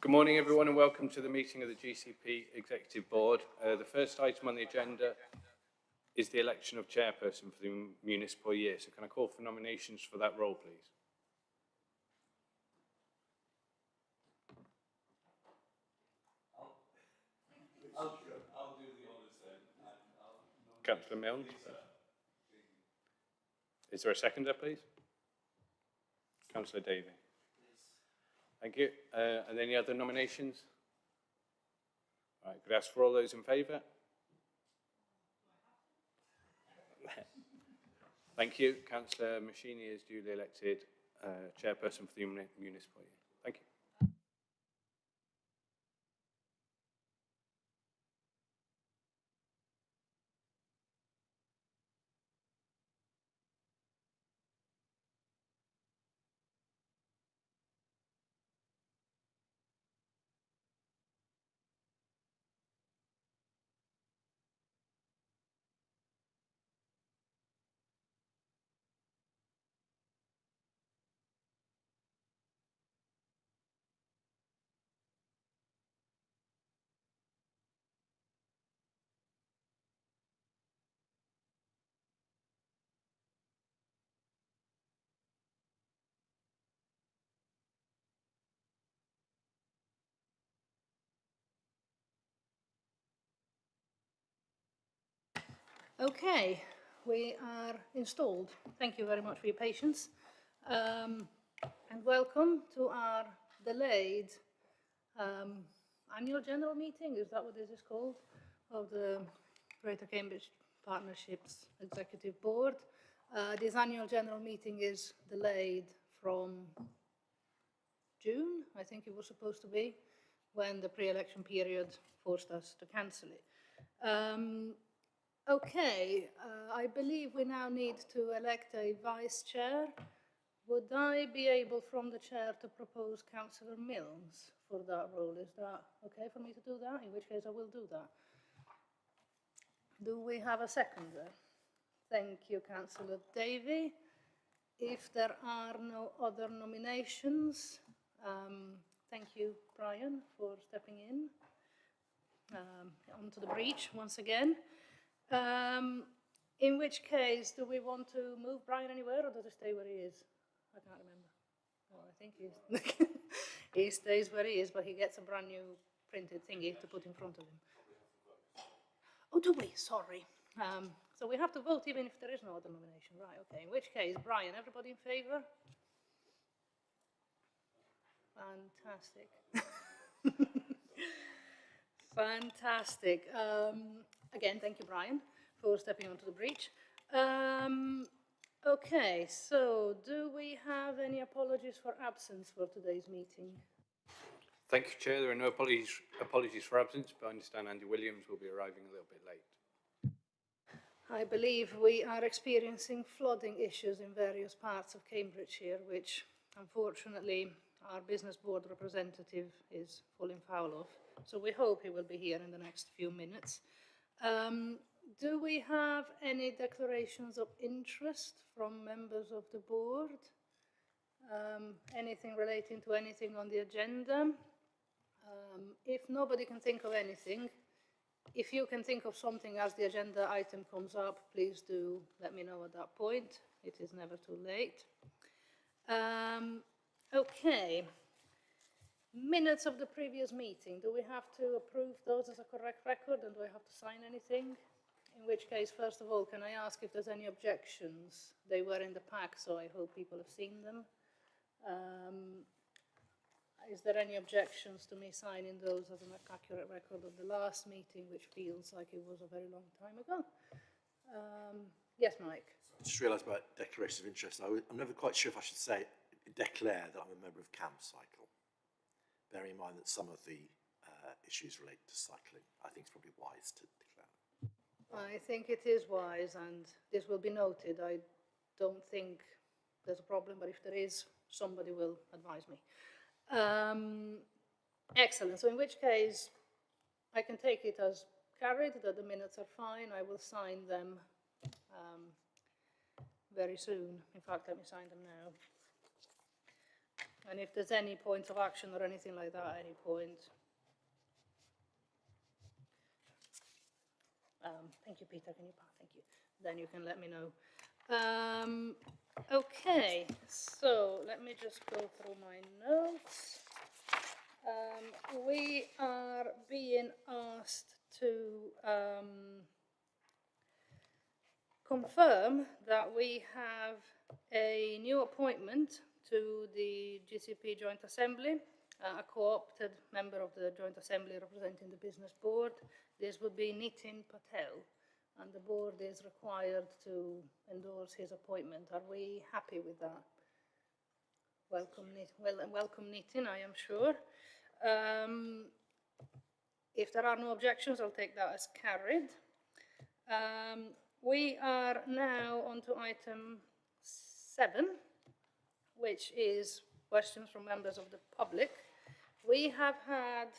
Good morning, everyone, and welcome to the meeting of the GCP Executive Board. The first item on the agenda is the election of chairperson for the municipal year. So can I call for nominations for that role, please? I'll do the honours then. Councillor Milne. Is there a seconder, please? Councillor Davey. Thank you. And any other nominations? All right, could I ask for all those in favour? Thank you. Councillor Machini is duly elected chairperson for the municipal year. Thank you. Okay, we are installed. Thank you very much for your patience. And welcome to our delayed annual general meeting, is that what this is called, of the Greater Cambridge Partnerships Executive Board. This annual general meeting is delayed from June, I think it was supposed to be, when the pre-election period forced us to cancel it. Okay, I believe we now need to elect a vice chair. Would I be able from the chair to propose Councillor Milnes for that role? Is that okay for me to do that? In which case I will do that. Do we have a seconder? Thank you, Councillor Davey. If there are no other nominations, thank you, Brian, for stepping in onto the breach once again. In which case, do we want to move Brian anywhere, or does he stay where he is? I can't remember. Oh, I think he stays where he is, but he gets a brand new printed thingy to put in front of him. Oh, do we? Sorry. So we have to vote even if there is no other nomination. Right, okay. In which case, Brian, everybody in favour? Fantastic. Fantastic. Again, thank you, Brian, for stepping onto the breach. Okay, so do we have any apologies for absence for today's meeting? Thank you, Chair. There are no apologies for absence, but I understand Andy Williams will be arriving a little bit late. I believe we are experiencing flooding issues in various parts of Cambridgeshire, which unfortunately our business board representative is falling foul of. So we hope he will be here in the next few minutes. Do we have any declarations of interest from members of the board? Anything relating to anything on the agenda? If nobody can think of anything, if you can think of something as the agenda item comes up, please do let me know at that point. It is never too late. Okay. Minutes of the previous meeting. Do we have to approve those as a correct record, and do I have to sign anything? In which case, first of all, can I ask if there's any objections? They were in the pack, so I hope people have seen them. Is there any objections to me signing those as an accurate record of the last meeting, which feels like it was a very long time ago? Yes, Mike. I just realised about declarations of interest. I'm never quite sure if I should say declare that I'm a member of CamCycle. Bearing in mind that some of the issues relate to cycling, I think it's probably wise to declare. I think it is wise, and this will be noted. I don't think there's a problem, but if there is, somebody will advise me. Excellent. So in which case, I can take it as carried, that the minutes are fine. I will sign them very soon. In fact, let me sign them now. And if there's any points of action or anything like that at any point. Thank you, Peter. Can you pass? Thank you. Then you can let me know. Okay, so let me just go through my notes. We are being asked to confirm that we have a new appointment to the GCP Joint Assembly, a co-opted member of the Joint Assembly representing the Business Board. This would be Nitin Patel, and the board is required to endorse his appointment. Are we happy with that? Welcome, Nitin, I am sure. If there are no objections, I'll take that as carried. We are now on to item 7, which is questions from members of the public. We have had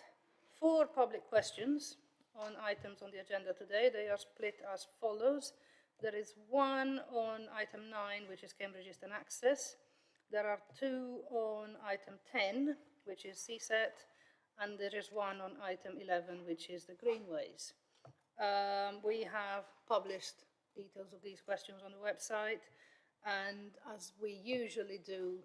4 public questions on items on the agenda today. They are split as follows. There is one on item 9, which is Cambridge Eastern Access. There are 2 on item 10, which is CSET, and there is one on item 11, which is the Greenways. We have published details of these questions on the website, and as we usually do,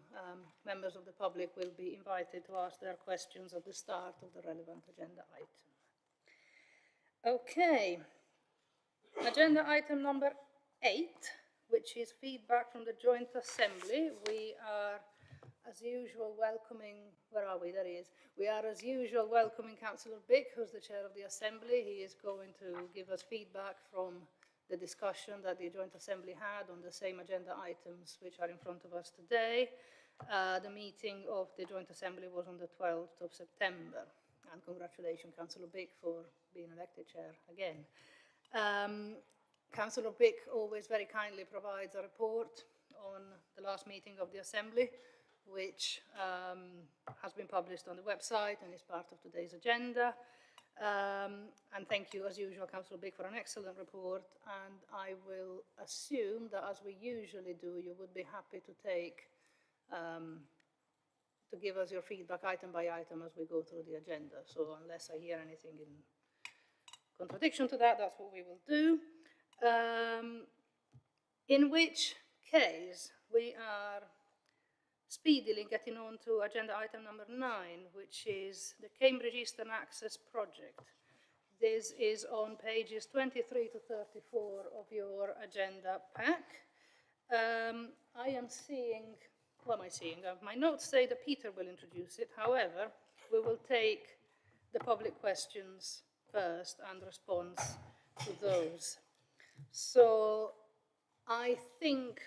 members of the public will be invited to ask their questions at the start of the relevant agenda item. Okay, agenda item number 8, which is feedback from the Joint Assembly. We are, as usual, welcoming, where are we? There he is. We are, as usual, welcoming Councillor Bick, who's the chair of the Assembly. He is going to give us feedback from the discussion that the Joint Assembly had on the same agenda items which are in front of us today. The meeting of the Joint Assembly was on the 12th of September. And congratulations, Councillor Bick, for being elected chair again. Councillor Bick always very kindly provides a report on the last meeting of the Assembly, which has been published on the website and is part of today's agenda. And thank you, as usual, Councillor Bick, for an excellent report. And I will assume that, as we usually do, you would be happy to take, to give us your feedback item by item as we go through the agenda. So unless I hear anything in contradiction to that, that's what we will do. In which case, we are speedily getting on to agenda item number 9, which is the Cambridge Eastern Access Project. This is on pages 23 to 34 of your agenda pack. I am seeing, what am I seeing? My notes say that Peter will introduce it. However, we will take the public questions first and response to those. So I think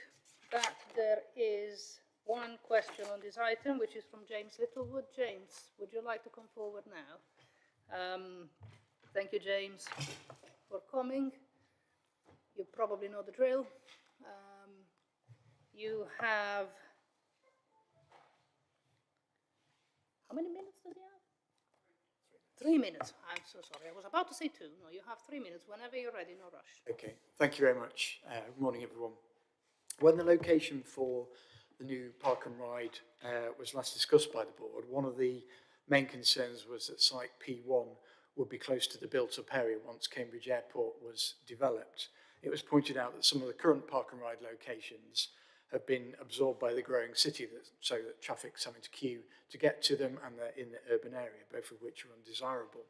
that there is one question on this item, which is from James Littlewood. James, would you like to come forward now? Thank you, James, for coming. You probably know the drill. You have, how many minutes does he have? 3 minutes. I'm so sorry. I was about to say 2. No, you have 3 minutes. Whenever you're ready, no rush. Okay, thank you very much. Good morning, everyone. When the location for the new park and ride was last discussed by the board, one of the main concerns was that site P1 would be close to the built-up area once Cambridge Airport was developed. It was pointed out that some of the current park and ride locations have been absorbed by the growing city, so that traffic's having to queue to get to them, and they're in the urban area, both of which are undesirable.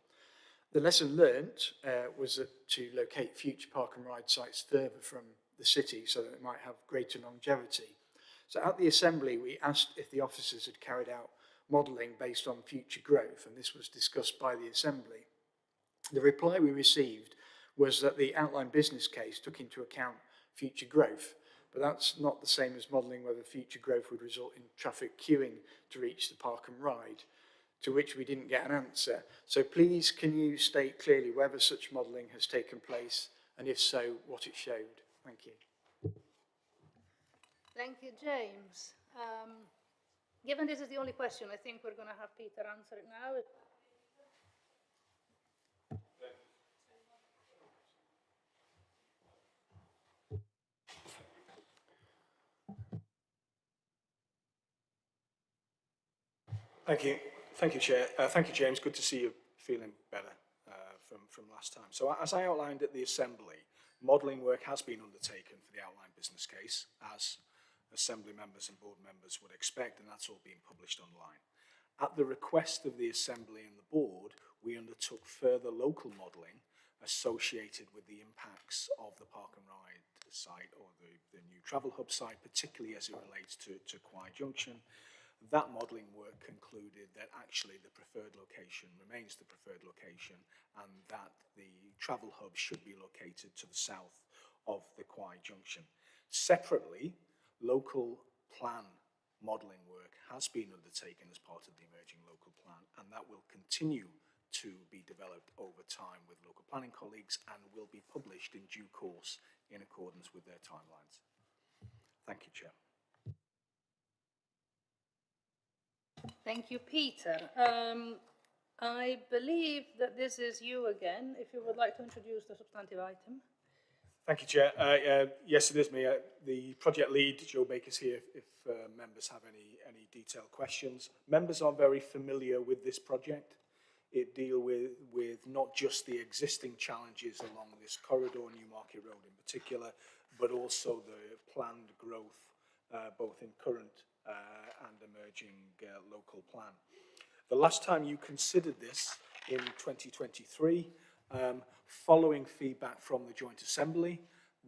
The lesson learnt was that to locate future park and ride sites further from the city so that it might have greater longevity. So at the Assembly, we asked if the officers had carried out modelling based on future growth, and this was discussed by the Assembly. The reply we received was that the outline business case took into account future growth, but that's not the same as modelling whether future growth would result in traffic queuing to reach the park and ride, to which we didn't get an answer. So please, can you state clearly whether such modelling has taken place, and if so, what it showed? Thank you. Thank you, James. Given this is the only question, I think we're going to have Peter answer it now. Thank you, Chair. Thank you, James. Good to see you feeling better from last time. So as I outlined at the Assembly, modelling work has been undertaken for the outline business case, as Assembly members and board members would expect, and that's all been published online. At the request of the Assembly and the board, we undertook further local modelling associated with the impacts of the Park and Ride site or the new travel hub site, particularly as it relates to Quai Junction. That modelling work concluded that actually the preferred location remains the preferred location and that the travel hub should be located to the south of the Quai Junction. Separately, local plan modelling work has been undertaken as part of the emerging local plan, and that will continue to be developed over time with local planning colleagues and will be published in due course in accordance with their timelines. Thank you, Chair. Thank you, Peter. I believe that this is you again, if you would like to introduce the substantive item. Thank you, Chair. Yes, it is me. The project lead, Joe Baker, is here if members have any detailed questions. Members are very familiar with this project. It deals with not just the existing challenges along this corridor, Newmarket Road in particular, but also the planned growth, both in current and emerging local plan. The last time you considered this in 2023, following feedback from the Joint Assembly,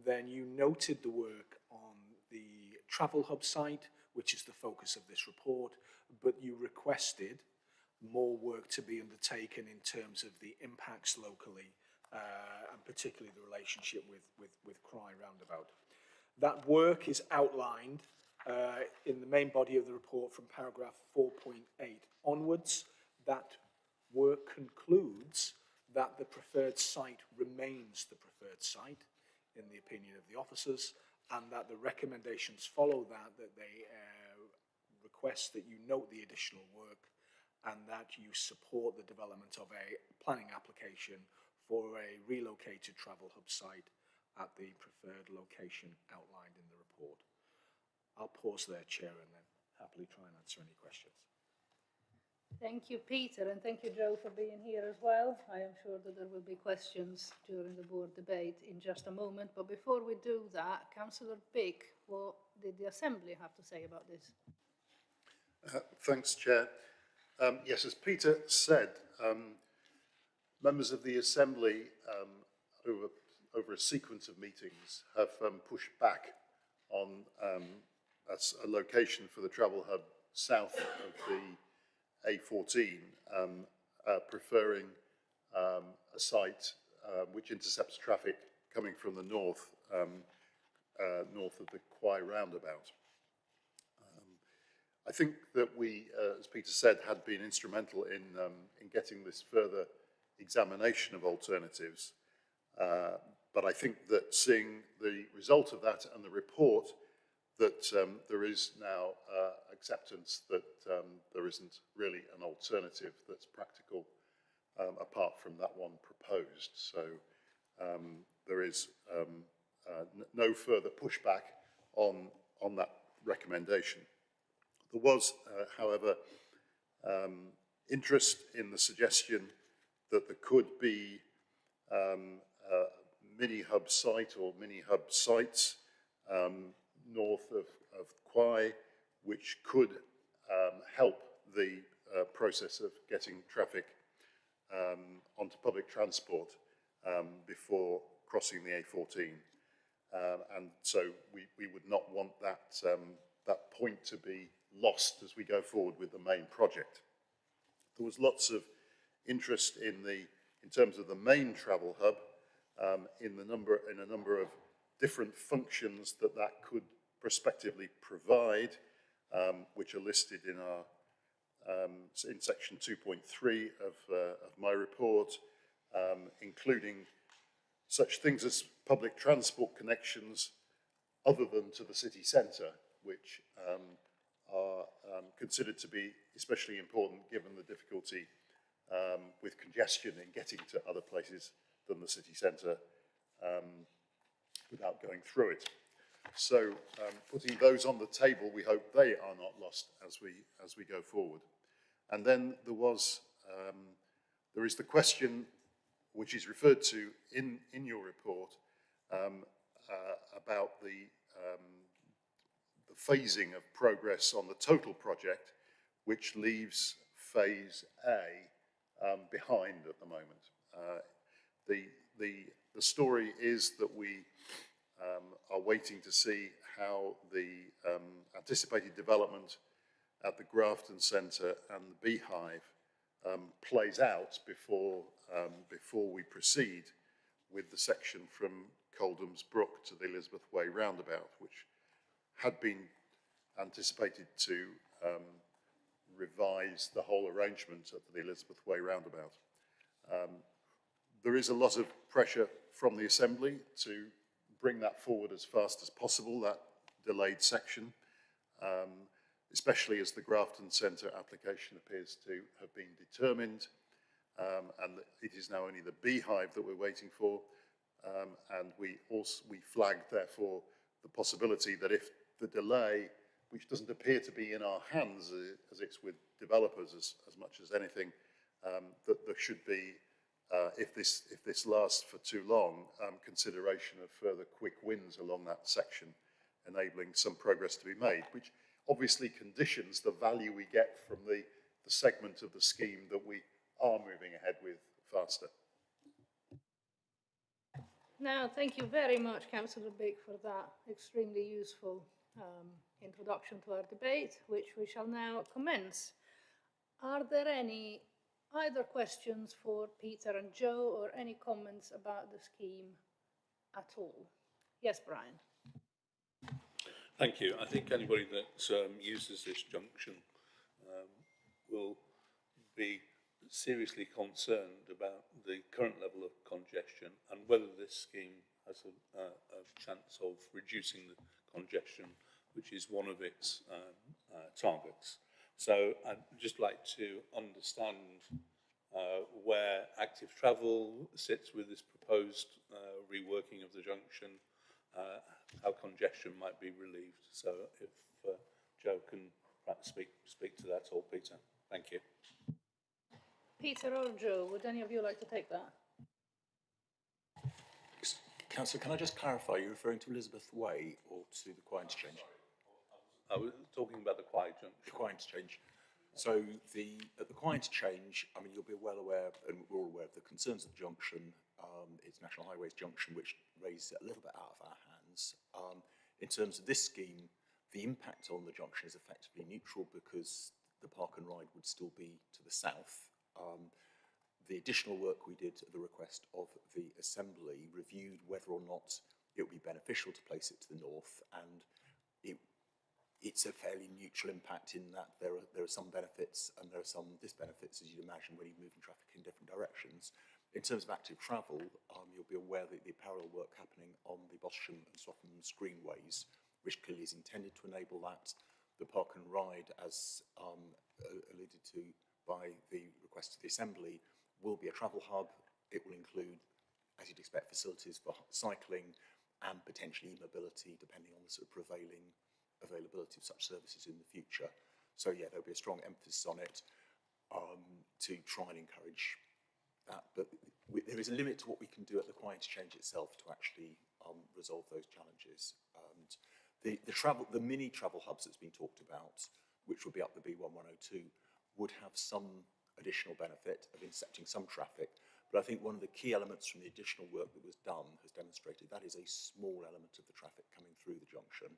then you noted the work on the travel hub site, which is the focus of this report, but you requested more work to be undertaken in terms of the impacts locally, and particularly the relationship with Cry Roundabout. That work is outlined in the main body of the report from paragraph 4.8 onwards. That work concludes that the preferred site remains the preferred site in the opinion of the officers, and that the recommendations follow that they request that you note the additional work and that you support the development of a planning application for a relocated travel hub site at the preferred location outlined in the report. I'll pause there, Chair, and then happily try and answer any questions. Thank you, Peter, and thank you, Joe, for being here as well. I am sure that there will be questions during the board debate in just a moment. But before we do that, Councillor Bick, what did the Assembly have to say about this? Thanks, Chair. Yes, as Peter said, members of the Assembly over a sequence of meetings have pushed back on a location for the travel hub south of the A14, preferring a site which intercepts traffic coming from the north, north of the Quai Roundabout. I think that we, as Peter said, had been instrumental in getting this further examination of alternatives. But I think that seeing the result of that and the report, that there is now acceptance that there isn't really an alternative that's practical apart from that one proposed. So there is no further pushback on that recommendation. There was, however, interest in the suggestion that there could be a mini-hub site or mini-hub sites north of Quai, which could help the process of getting traffic onto public transport before crossing the A14. And so we would not want that point to be lost as we go forward with the main project. There was lots of interest in terms of the main travel hub in a number of different functions that could prospectively provide, which are listed in in section 2.3 of my report, including such things as public transport connections other than to the city centre, which are considered to be especially important given the difficulty with congestion in getting to other places than the city centre without going through it. So putting those on the table, we hope they are not lost as we go forward. And then there is the question which is referred to in your report about the phasing of progress on the total project, which leaves phase A behind at the moment. The story is that we are waiting to see how the anticipated development at the Grafton Centre and the Beehive plays out before we proceed with the section from Coldham's Brook to the Elizabeth Way roundabout, which had been anticipated to revise the whole arrangement at the Elizabeth Way roundabout. There is a lot of pressure from the Assembly to bring that forward as fast as possible, that delayed section, especially as the Grafton Centre application appears to have been determined, and it is now only the Beehive that we're waiting for, and we flagged, therefore, the possibility that if the delay, which doesn't appear to be in our hands as it's with developers as much as anything, that there should be, if this lasts for too long, consideration of further quick wins along that section, enabling some progress to be made, which obviously conditions the value we get from the segment of the scheme that we are moving ahead with faster. Now, thank you very much, Councillor Big, for that extremely useful introduction to our debate, which we shall now commence. Are there any either questions for Peter and Joe, or any comments about the scheme at all? Yes, Brian. Thank you. I think anybody that uses this junction will be seriously concerned about the current level of congestion and whether this scheme has a chance of reducing the congestion, which is one of its targets. So I'd just like to understand where active travel sits with this proposed reworking of the junction, how congestion might be relieved. So if Joe can perhaps speak to that, or Peter. Thank you. Peter or Joe, would any of you like to take that? Councillor, can I just clarify, you're referring to Elizabeth Way or to the Quay interchange? I was talking about the Quay junction. The Quay interchange. So at the Quay interchange, I mean, you'll be well aware, and we're all aware of the concerns of the junction. It's National Highways Junction, which raised it a little bit out of our hands. In terms of this scheme, the impact on the junction is effectively neutral because the park and ride would still be to the south. The additional work we did at the request of the Assembly reviewed whether or not it would be beneficial to place it to the north, and it's a fairly neutral impact in that there are some benefits and there are some disbenefits, as you'd imagine, when you're moving traffic in different directions. In terms of active travel, you'll be aware that the parallel work happening on the Bosham and Swaffham's greenways, which clearly is intended to enable that. The park and ride, as alluded to by the request of the Assembly, will be a travel hub. It will include, as you'd expect, facilities for cycling and potentially e-mobility, depending on the sort of prevailing availability of such services in the future. So yeah, there'll be a strong emphasis on it to try and encourage that. But there is a limit to what we can do at the Quay interchange itself to actually resolve those challenges. And the mini travel hubs that's been talked about, which will be up the B1102, would have some additional benefit of intercepting some traffic. But I think one of the key elements from the additional work that was done has demonstrated that is a small element of the traffic coming through the junction.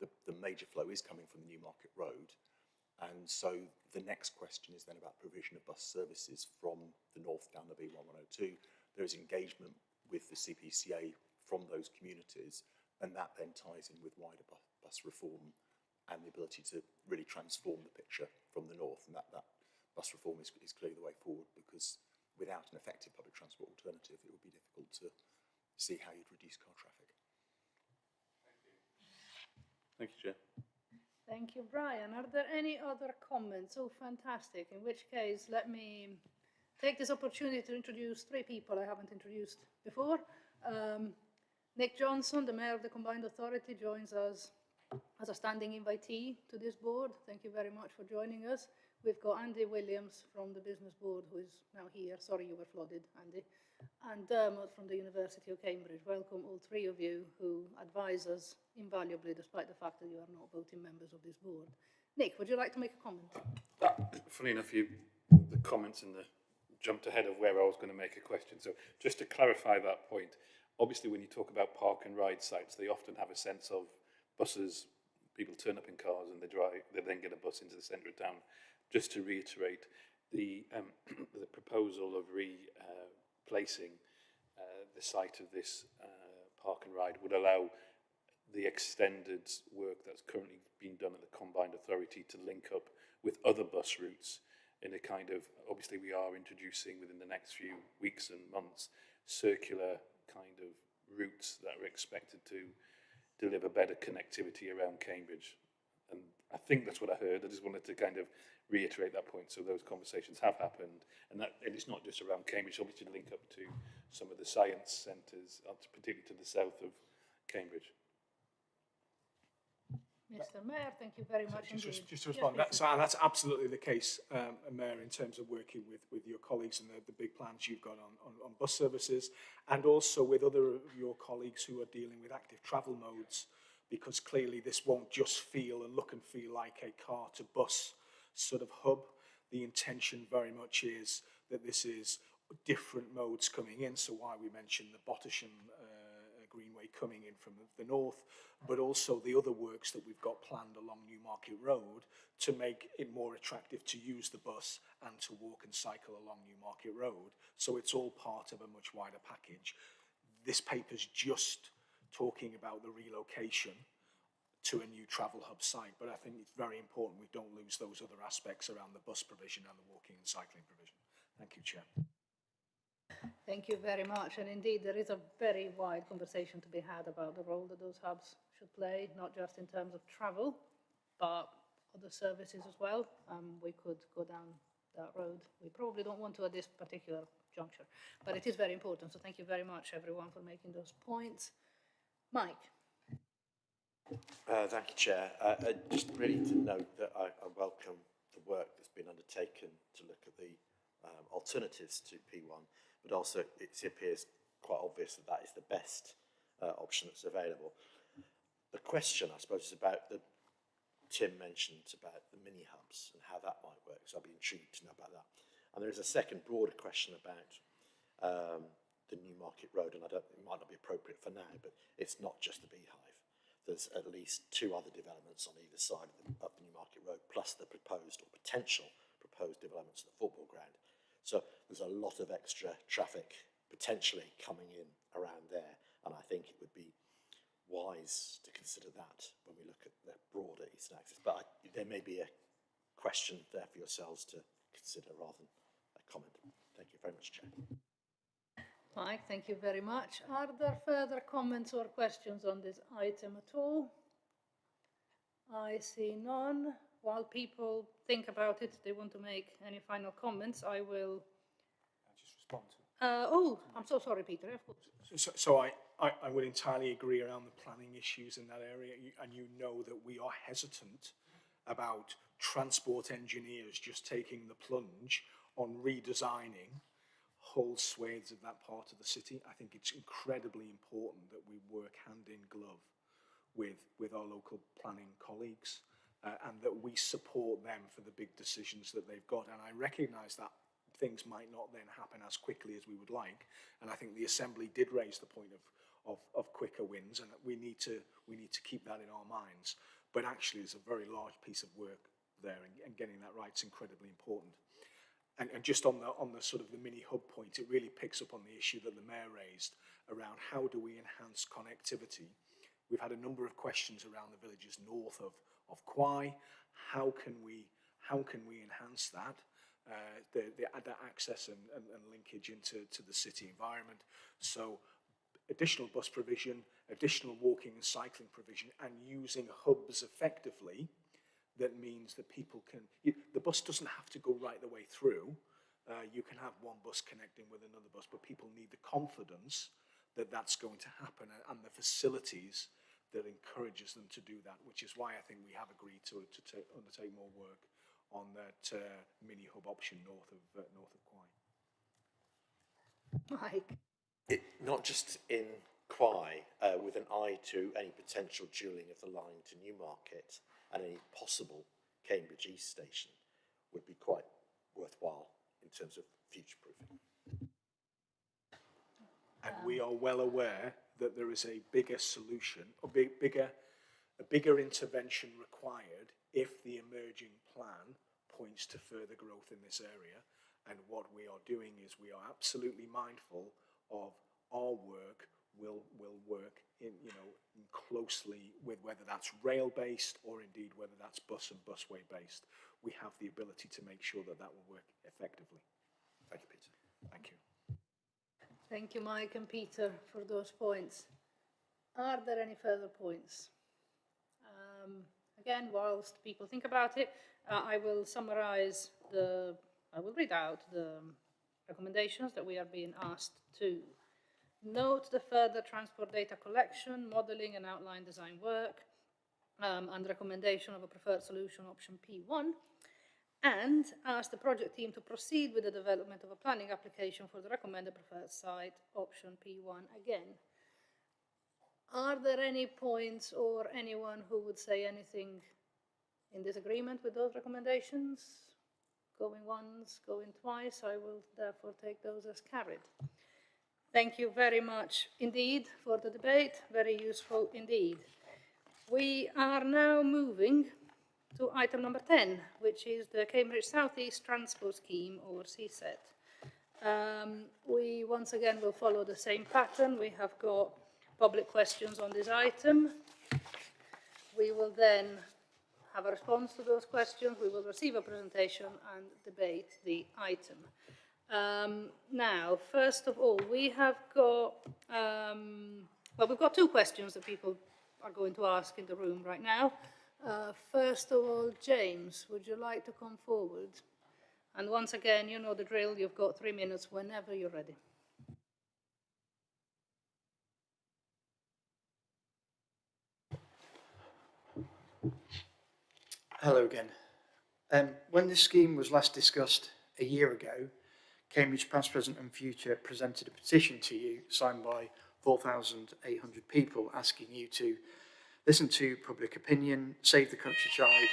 The major flow is coming from the Newmarket Road. And so the next question is then about provision of bus services from the north down the B1102. There is engagement with the CPCA from those communities, and that then ties in with wider bus reform and the ability to really transform the picture from the north. And that bus reform is clearly the way forward, because without an effective public transport alternative, it would be difficult to see how you'd reduce car traffic. Thank you, Chair. Thank you, Brian. Are there any other comments? Oh, fantastic. In which case, let me take this opportunity to introduce three people I haven't introduced before. Nick Johnson, the Mayor of the Combined Authority, joins us as a standing invitee to this board. Thank you very much for joining us. We've got Andy Williams from the Business Board, who is now here. Sorry you were flooded, Andy. And Dermot from the University of Cambridge. Welcome, all three of you, who advise us invaluably, despite the fact that you are not voting members of this board. Nick, would you like to make a comment? Funny enough, the comments and the jumped ahead of where I was going to make a question. So just to clarify that point, obviously when you talk about park and ride sites, they often have a sense of buses, people turn up in cars and they then get a bus into the centre of town. Just to reiterate, the proposal of replacing the site of this park and ride would allow the extended work that's currently being done at the Combined Authority to link up with other bus routes in a kind of, obviously we are introducing within the next few weeks and months, circular kind of routes that are expected to deliver better connectivity around Cambridge. And I think that's what I heard. I just wanted to kind of reiterate that point. So those conversations have happened, and it's not just around Cambridge, obviously to link up to some of the science centres, particularly to the south of Cambridge. Mr. Mayor, thank you very much indeed. Just to respond, Yes, and that's absolutely the case, Mayor, in terms of working with your colleagues and the big plans you've got on bus services, and also with other of your colleagues who are dealing with active travel modes, because clearly this won't just feel and look and feel like a car to bus sort of hub. The intention very much is that this is different modes coming in, so why we mentioned the Bottisham Greenway coming in from the north, but also the other works that we've got planned along Newmarket Road to make it more attractive to use the bus and to walk and cycle along Newmarket Road. So it's all part of a much wider package. This paper's just talking about the relocation to a new travel hub site, but I think it's very important we don't lose those other aspects around the bus provision and the walking and cycling provision. Thank you, Chair. Thank you very much. And indeed, there is a very wide conversation to be had about the role that those hubs should play, not just in terms of travel, but other services as well. We could go down that road. We probably don't want to at this particular juncture, but it is very important. So thank you very much, everyone, for making those points. Mike. Thank you, Chair. Just really to note that I welcome the work that's been undertaken to look at the alternatives to P1, but also it appears quite obvious that that is the best option that's available. The question, I suppose, is about Tim mentioned about the mini hubs and how that might work, so I'd be intrigued to know about that. And there is a second broader question about the Newmarket Road, and it might not be appropriate for now, but it's not just the Beehive. There's at least two other developments on either side of the Newmarket Road, plus the proposed or potential proposed developments of the football ground. So there's a lot of extra traffic potentially coming in around there, and I think it would be wise to consider that when we look at the broader Eastern Axis. But there may be a question there for yourselves to consider rather than a comment. Thank you very much, Chair. Mike, thank you very much. Are there further comments or questions on this item at all? I see none. While people think about it, they want to make any final comments, I will... I'll just respond to oh, I'm so sorry, Peter, of course. So I would entirely agree around the planning issues in that area, and you know that we are hesitant about transport engineers just taking the plunge on redesigning whole swathes of that part of the city. I think it's incredibly important that we work hand in glove with our local planning colleagues and that we support them for the big decisions that they've got. And I recognise that things might not then happen as quickly as we would like. And I think the Assembly did raise the point of quicker wins, and we need to keep that in our minds. But actually, there's a very large piece of work there, and getting that right is incredibly important. And just on the sort of the mini hub point, it really picks up on the issue that the Mayor raised around how do we enhance connectivity. We've had a number of questions around the villages north of Quai. How can we enhance that? The access and linkage into the city environment. So additional bus provision, additional walking and cycling provision, and using hubs effectively. That means that people can, the bus doesn't have to go right the way through. You can have one bus connecting with another bus, but people need the confidence that that's going to happen and the facilities that encourages them to do that, which is why I think we have agreed to undertake more work on that mini hub option north of Quai. Mike? Not just in Quai, with an eye to any potential dualling of the line to Newmarket and any possible Cambridge East station would be quite worthwhile in terms of future-proofing. And we are well aware that there is a bigger solution, a bigger intervention required if the emerging plan points to further growth in this area. And what we are doing is we are absolutely mindful of our work will work in closely with whether that's rail based or indeed whether that's bus and busway based. We have the ability to make sure that will work effectively. Thank you, Peter. Thank you. Thank you, Mike and Peter, for those points. Are there any further points? Again, whilst people think about it, I will read out the recommendations that we are being asked to. Note the further transport data collection, modelling and outline design work, and recommendation of a preferred solution option P1, and ask the project team to proceed with the development of a planning application for the recommended preferred site option P1 again. Are there any points or anyone who would say anything in disagreement with those recommendations? Going once, going twice, I will therefore take those as carried. Thank you very much indeed for the debate, very useful indeed. We are now moving to item number 10, which is the Cambridge South East Transport Scheme, or CSET. We once again will follow the same pattern. We have got public questions on this item. We will then have a response to those questions. We will receive a presentation and debate the item. Now, first of all, we have got, we've got two questions that people are going to ask in the room right now. First of all, James, would you like to come forward? And once again, you know the drill. You've got 3 minutes whenever you're ready. Hello again. When this scheme was last discussed a year ago, Cambridge Past, Present and Future presented a petition to you signed by 4,800 people asking you to listen to public opinion, save the countryside,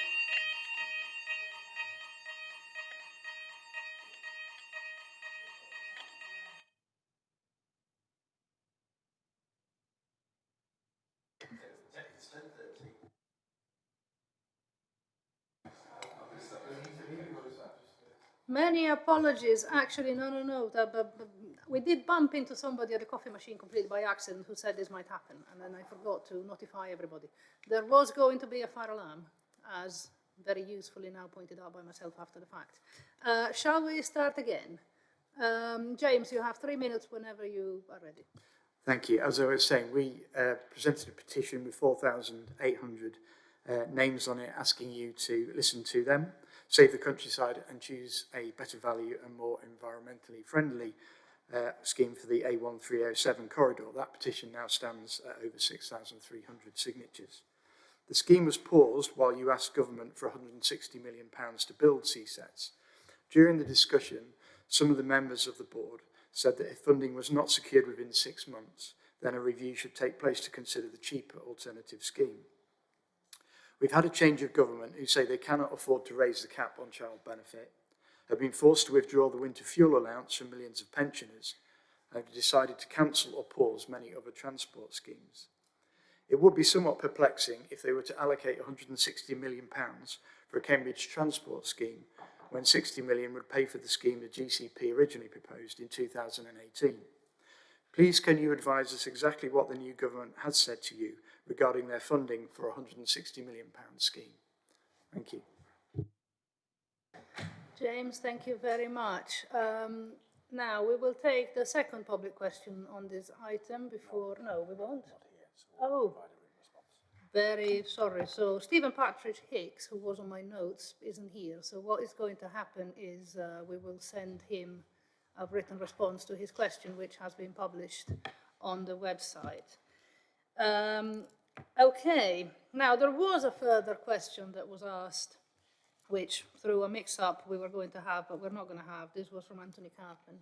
Many apologies. Actually, no. We did bump into somebody at the coffee machine completely by accident who said this might happen, and then I forgot to notify everybody. There was going to be a fire alarm, as very usefully now pointed out by myself after the fact. Shall we start again? James, you have 3 minutes whenever you are ready. Thank you. As I was saying, we presented a petition with 4,800 names on it asking you to listen to them, save the countryside and choose a better value and more environmentally friendly scheme for the A1307 corridor. That petition now stands at over 6,300 signatures. The scheme was paused while you asked government for £160 million to build CSETs. During the discussion, some of the members of the board said that if funding was not secured within 6 months, then a review should take place to consider the cheaper alternative scheme. We've had a change of government who say they cannot afford to raise the cap on child benefit, have been forced to withdraw the winter fuel allowance from millions of pensioners, and have decided to cancel or pause many other transport schemes. It would be somewhat perplexing if they were to allocate £160 million for a Cambridge transport scheme when £60 million would pay for the scheme the GCP originally proposed in 2018. Please can you advise us exactly what the new government has said to you regarding their funding for a £160 million scheme? Thank you. James, thank you very much. Now, we will take the second public question on this item before... No, we won't. Oh, very sorry. So Stephen Partridge Hicks, who was on my notes, isn't here. So what is going to happen is we will send him a written response to his question, which has been published on the website. Okay, now there was a further question that was asked, which through a mix-up we were going to have, but we're not going to have. This was from Anthony Carpen.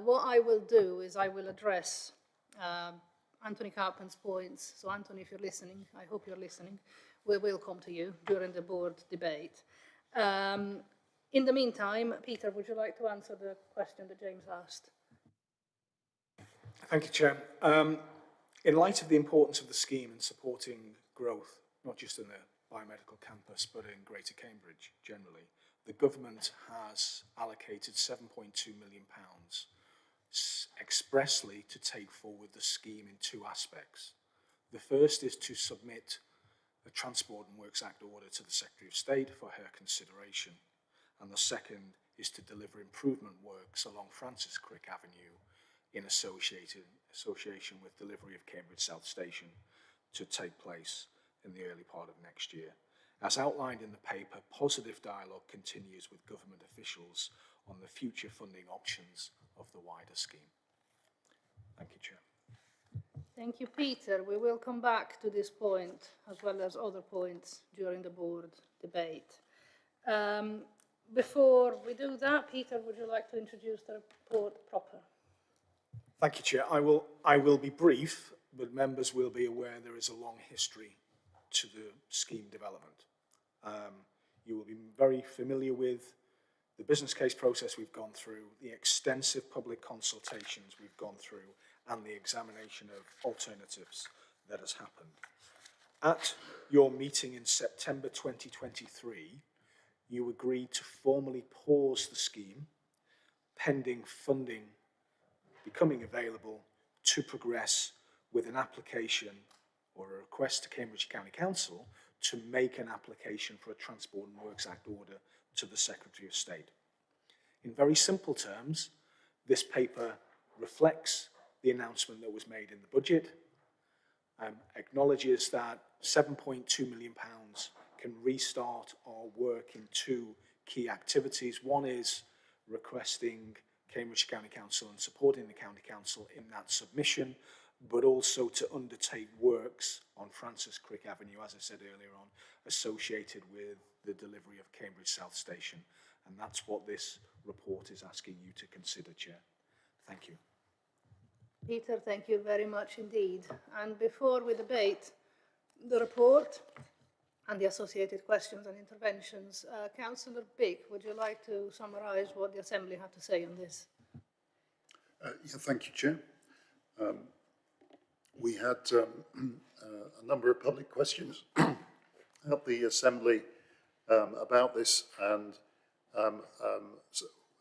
What I will do is I will address Anthony Carpen's points. So Anthony, if you're listening, I hope you're listening, we will come to you during the board debate. In the meantime, Peter, would you like to answer the question that James asked? Thank you, Chair. In light of the importance of the scheme in supporting growth, not just in the biomedical campus, but in Greater Cambridge generally, the government has allocated £7.2 million expressly to take forward the scheme in two aspects. The first is to submit a Transport and Works Act order to the Secretary of State for her consideration, and the second is to deliver improvement works along Francis Crick Avenue in association with delivery of Cambridge South Station to take place in the early part of next year. As outlined in the paper, positive dialogue continues with government officials on the future funding options of the wider scheme. Thank you, Chair. Thank you, Peter. We will come back to this point as well as other points during the board debate. Before we do that, Peter, would you like to introduce the report proper? Thank you, Chair. I will be brief, but members will be aware there is a long history to the scheme development. You will be very familiar with the business case process we've gone through, the extensive public consultations we've gone through, and the examination of alternatives that has happened. At your meeting in September 2023, you agreed to formally pause the scheme pending funding becoming available to progress with an application or a request to Cambridge County Council to make an application for a Transport and Works Act order to the Secretary of State. In very simple terms, this paper reflects the announcement that was made in the budget, acknowledges that £7.2 million can restart our work in two key activities. One is requesting Cambridge County Council and supporting the County Council in that submission, but also to undertake works on Francis Crick Avenue, as I said earlier on, associated with the delivery of Cambridge South Station. And that's what this report is asking you to consider, Chair. Thank you. Peter, thank you very much indeed. And before we debate the report and the associated questions and interventions, Councillor Bick, would you like to summarise what the Assembly had to say on this? Yeah, thank you, Chair. We had a number of public questions at the Assembly about this, and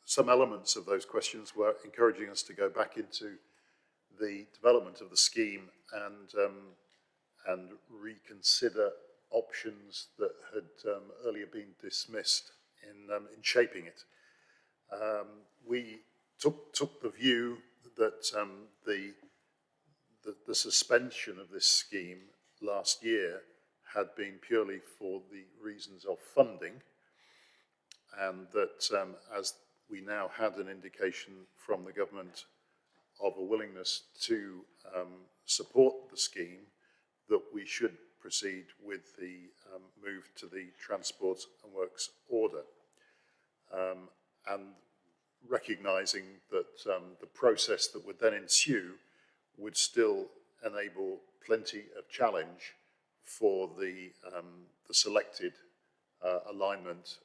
some elements of those questions were encouraging us to go back into the development of the scheme and reconsider options that had earlier been dismissed in shaping it. We took the view that the suspension of this scheme last year had been purely for the reasons of funding, and that as we now had an indication from the government of a willingness to support the scheme, that we should proceed with the move to the Transport and Works order. And recognising that the process that would then ensue would still enable plenty of challenge for the selected alignment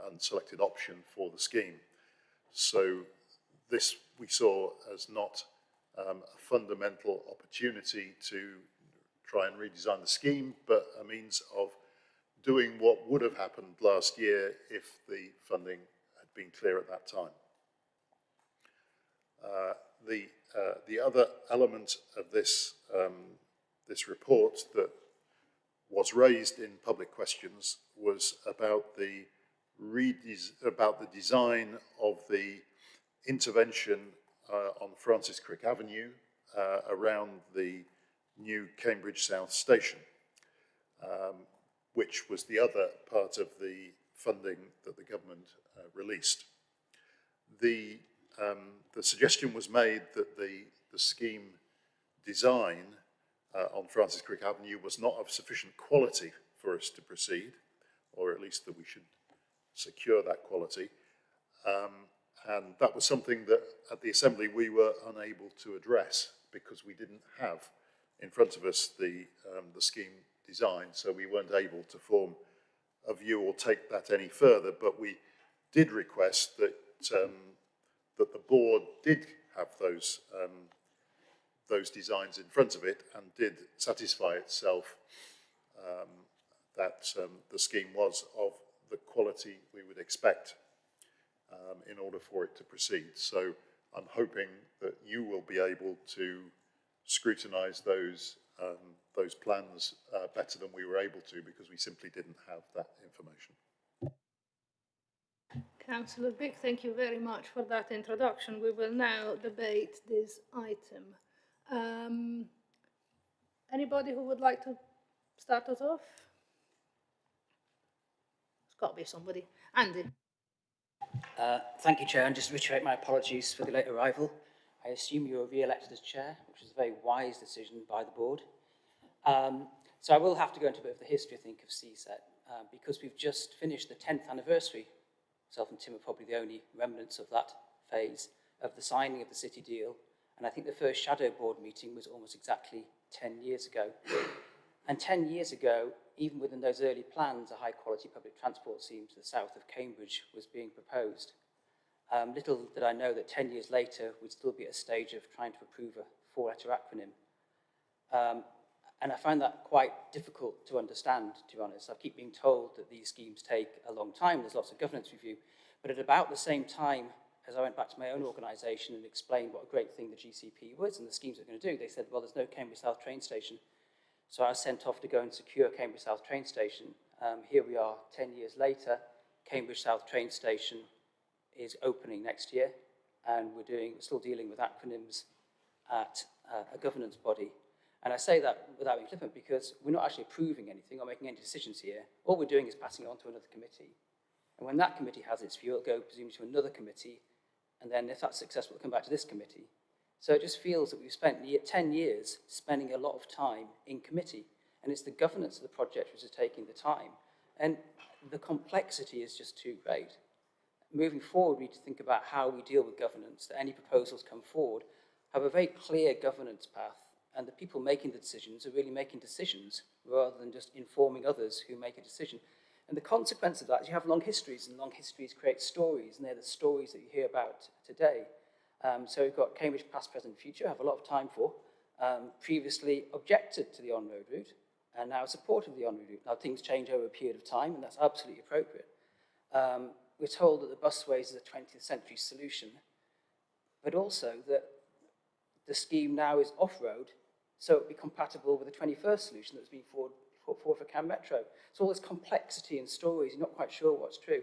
and selected option for the scheme. So this we saw as not a fundamental opportunity to try and redesign the scheme, but a means of doing what would have happened last year if the funding had been clear at that time. The other element of this this report that was raised in public questions was about the design of the intervention on Francis Crick Avenue around the new Cambridge South Station, which was the other part of the funding that the government released. The suggestion was made that the scheme design on Francis Crick Avenue was not of sufficient quality for us to proceed, or at least that we should secure that quality. And that was something that at the Assembly we were unable to address because we didn't have in front of us the scheme design, so we weren't able to form a view or take that any further, but we did request that that the board did have those designs in front of it and did satisfy itself that the scheme was of the quality we would expect in order for it to proceed. So I'm hoping that you will be able to scrutinise those plans better than we were able to, because we simply didn't have that information. Councillor Vick, thank you very much for that introduction. We will now debate this item. Anybody who would like to start us off? It's got to be somebody. Andy. Thank you, Chair, and just to reiterate my apologies for the late arrival. I assume you were re-elected as Chair, which was a very wise decision by the board. So I will have to go into a bit of the history, I think, of CSET, because we've just finished the 10th anniversary. Myself and Tim are probably the only remnants of that phase of the signing of the City deal. And I think the first Shadow Board meeting was almost exactly 10 years ago. And 10 years ago, even within those early plans, a high-quality public transport scheme to the south of Cambridge was being proposed. Little did I know that 10 years later, we'd still be at a stage of trying to approve a four-letter acronym. And I find that quite difficult to understand, to be honest. I keep being told that these schemes take a long time. There's lots of governance review. But at about the same time as I went back to my own organisation and explained what a great thing the GCP was and the schemes they're going to do, they said, well, there's no Cambridge South train station. So I was sent off to go and secure Cambridge South train station. Here we are 10 years later. Cambridge South train station is opening next year, and we're still dealing with acronyms at a governance body. And I say that without being flippant because we're not actually approving anything or making any decisions here. All we're doing is passing it on to another committee. And when that committee has its view, it'll go presumably to another committee, and then if that's successful, it'll come back to this committee. So it just feels that we've spent 10 years spending a lot of time in committee, and it's the governance of the project which is taking the time. And the complexity is just too great. Moving forward, we need to think about how we deal with governance, that any proposals come forward have a very clear governance path, and the people making the decisions are really making decisions rather than just informing others who make a decision. And the consequence of that is you have long histories, and long histories create stories, and they're the stories that you hear about today. So we've got Cambridge past, present, future, have a lot of time for, previously objected to the on-road route, and now support of the on-road route. Now things change over a period of time, and that's absolutely appropriate. We're told that the busways is a 20th century solution, but also that the scheme now is off-road, so it will be compatible with the 21st solution that's been put forward for Cam Metro. So all this complexity and stories, you're not quite sure what's true.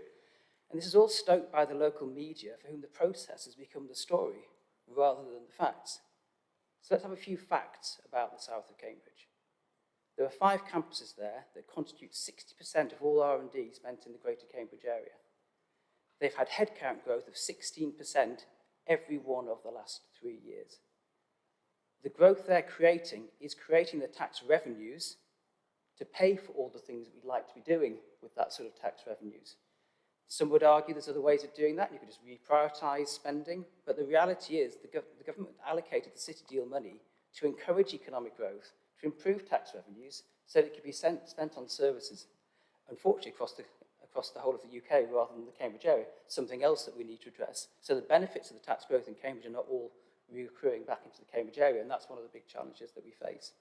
And this is all stoked by the local media, for whom the process has become the story rather than the facts. So let's have a few facts about the south of Cambridge. There are 5 campuses there that constitute 60% of all R&D spent in the Greater Cambridge area. They've had headcount growth of 16% every one of the last 3 years. The growth they're creating is creating the tax revenues to pay for all the things that we'd like to be doing with that sort of tax revenues. Some would argue there's other ways of doing that. You could just reprioritise spending. But the reality is the government allocated the City deal money to encourage economic growth, to improve tax revenues, so that it could be spent on services, unfortunately, across the whole of the UK rather than the Cambridge area, something else that we need to address. So the benefits of the tax growth in Cambridge are not all recurring back into the Cambridge area, and that's one of the big challenges that we face.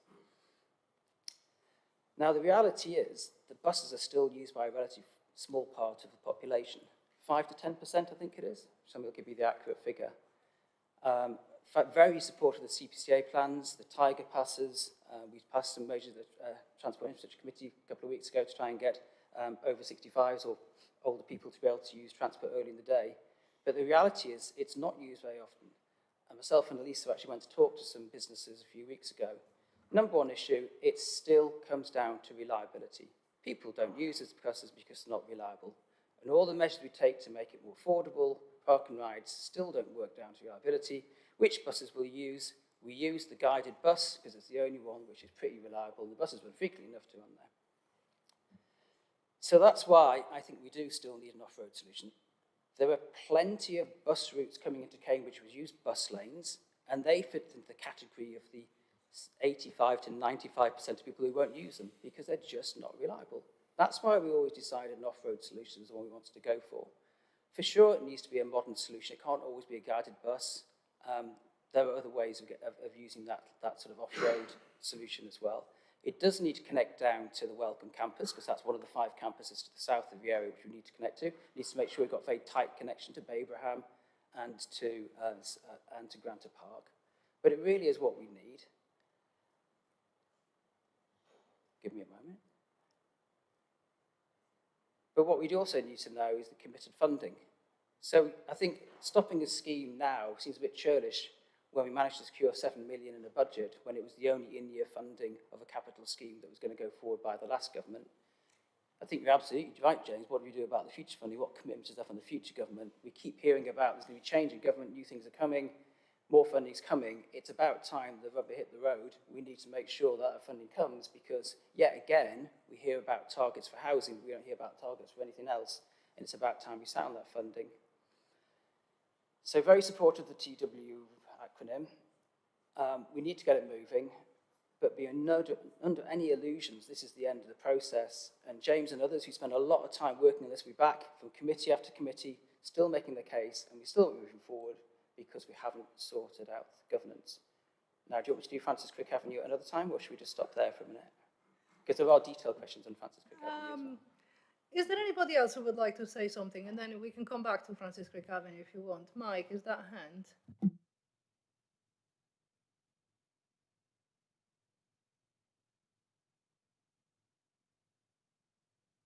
Now, the reality is that buses are still used by a relatively small part of the population. 5 to 10%, I think it is. Somebody will give you the accurate figure. Very supportive of the CPCA plans, the Tiger passes. We've passed some measures at the Transport Infrastructure Committee a couple of weeks ago to try and get over 65s or older people to be able to use transport early in the day. But the reality is it's not used very often. And myself and Elisa actually went to talk to some businesses a few weeks ago. Number one issue, it still comes down to reliability. People don't use it because it's not reliable. And all the measures we take to make it more affordable, park and rides still don't work down to reliability. Which buses we'll use We use the guided bus because it's the only one which is pretty reliable, and the buses run frequently enough to run there. So that's why I think we do still need an off-road solution. There are plenty of bus routes coming into Cambridge which use bus lanes, and they fit into the category of the 85 to 95% of people who won't use them because they're just not reliable. That's why we always decided an off-road solution is the one we wanted to go for. For sure, it needs to be a modern solution. It can't always be a guided bus. There are other ways of using that sort of off-road solution as well. It does need to connect down to the Welcome campus because that's one of the 5 campuses to the south of the area which we need to connect to. It needs to make sure we've got a very tight connection to Babraham and to Granta Park. But it really is what we need. Give me a moment. But what we also need to know is the committed funding. So I think stopping a scheme now seems a bit churlish when we managed to secure 7 million in a budget when it was the only in-year funding of a capital scheme that was going to go forward by the last government. I think you're absolutely right, James. What do we do about the future funding? What commitments is there from the future government? We keep hearing about there's going to be change in government, new things are coming, more funding is coming. It's about time the rubber hit the road. We need to make sure that funding comes because, yet again, we hear about targets for housing, but we don't hear about targets for anything else. And it's about time we sound that funding. So very supportive of the TW acronym. We need to get it moving, but be under any illusions, this is the end of the process. And James and others who spend a lot of time working on this will be back from committee after committee, still making the case, and we're still moving forward because we haven't sorted out the governance. Now, do you want me to do Francis Crick Avenue another time, or should we just stop there for a minute? Because there are detailed questions on Francis Crick Avenue as well. Is there anybody else who would like to say something? And then we can come back to Francis Crick Avenue if you want. Mike, is that a hand?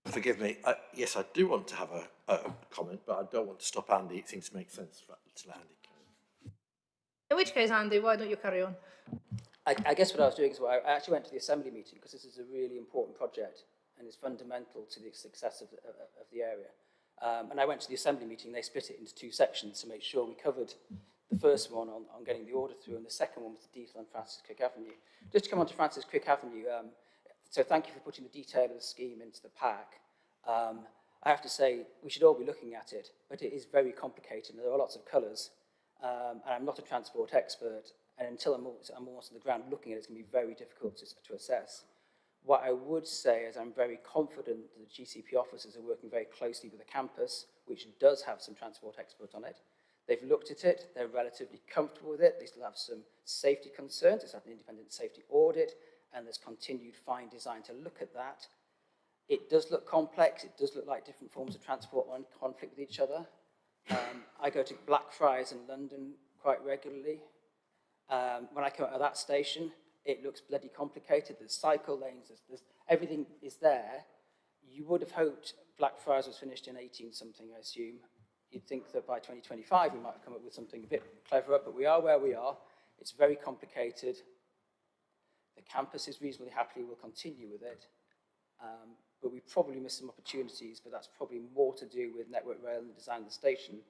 Forgive me. Yes, I do want to have a comment, but I don't want to stop Andy. It seems to make sense to let Andy go. In which case, Andy, why don't you carry on? I guess what I was doing is I actually went to the Assembly meeting because this is a really important project and it's fundamental to the success of the area. And I went to the Assembly meeting, they split it into 2 sections to make sure we covered the first one on getting the order through and the second one was the detail on Francis Crick Avenue. Just to come on to Francis Crick Avenue, so thank you for putting the detail of the scheme into the pack. I have to say, we should all be looking at it, but it is very complicated and there are lots of colours. And I'm not a transport expert, and until I'm almost on the ground looking at it, it's going to be very difficult to assess. What I would say is I'm very confident that the GCP officers are working very closely with the campus, which does have some transport expert on it. They've looked at it, they're relatively comfortable with it, they still have some safety concerns, it's had an independent safety audit, and there's continued fine design to look at that. It does look complex, it does look like different forms of transport are in conflict with each other. I go to Blackfriars in London quite regularly. When I come out of that station, it looks bloody complicated. There's cycle lanes, there's everything is there. You would have hoped Blackfriars was finished in 18-something, I assume. You'd think that by 2025 we might have come up with something a bit cleverer, but we are where we are. It's very complicated. The campus is reasonably happy, we'll continue with it. But we probably missed some opportunities, but that's probably more to do with Network Rail and the design of the station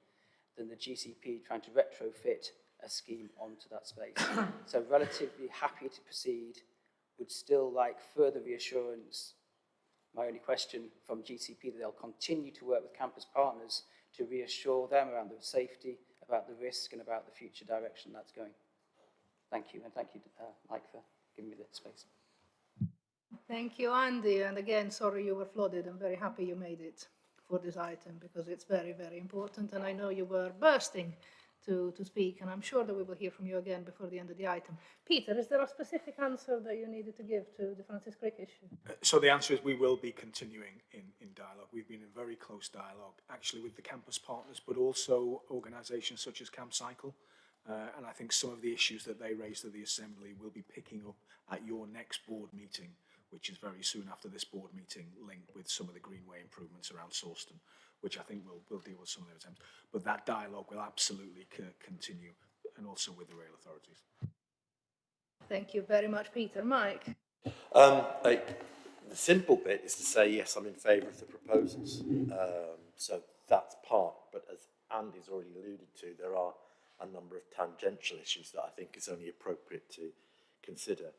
than the GCP trying to retrofit a scheme onto that space. So relatively happy to proceed, would still like further reassurance. My only question from GCP that they'll continue to work with campus partners to reassure them around the safety, about the risk and about the future direction that's going. Thank you, and thank you, Mike, for giving me the space. Thank you, Andy. And again, sorry you were flooded. I'm very happy you made it for this item because it's very, very important. And I know you were bursting to speak, and I'm sure that we will hear from you again before the end of the item. Peter, is there a specific answer that you needed to give to the Francis Crick issue? So the answer is we will be continuing in dialogue. We've been in very close dialogue, actually, with the campus partners, but also organisations such as Camp Cycle. And I think some of the issues that they raised at the Assembly will be picking up at your next board meeting, which is very soon after this board meeting, linked with some of the Greenway improvements around Sawston, which I think will deal with some of those attempts. But that dialogue will absolutely continue, and also with the rail authorities. Thank you very much, Peter. Mike? The simple bit is to say, yes, I'm in favour of the proposals. So that's part, but as Andy's already alluded to, there are a number of tangential issues that I think is only appropriate to consider.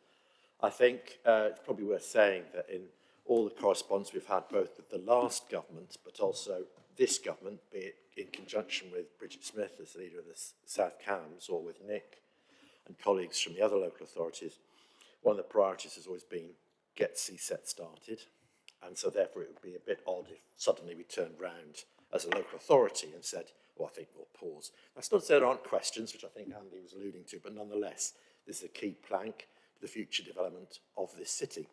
I think it's probably worth saying that in all the correspondence we've had, both with the last government, but also this government, be it in conjunction with Bridget Smith as leader of the South Cambs, or with Nick and colleagues from the other local authorities, one of the priorities has always been get CSET started. And so therefore it would be a bit odd if suddenly we turned round as a local authority and said, well, I think we'll pause. That's not to say there aren't questions, which I think Andy was alluding to, but nonetheless, this is a key plank for the future development of this city.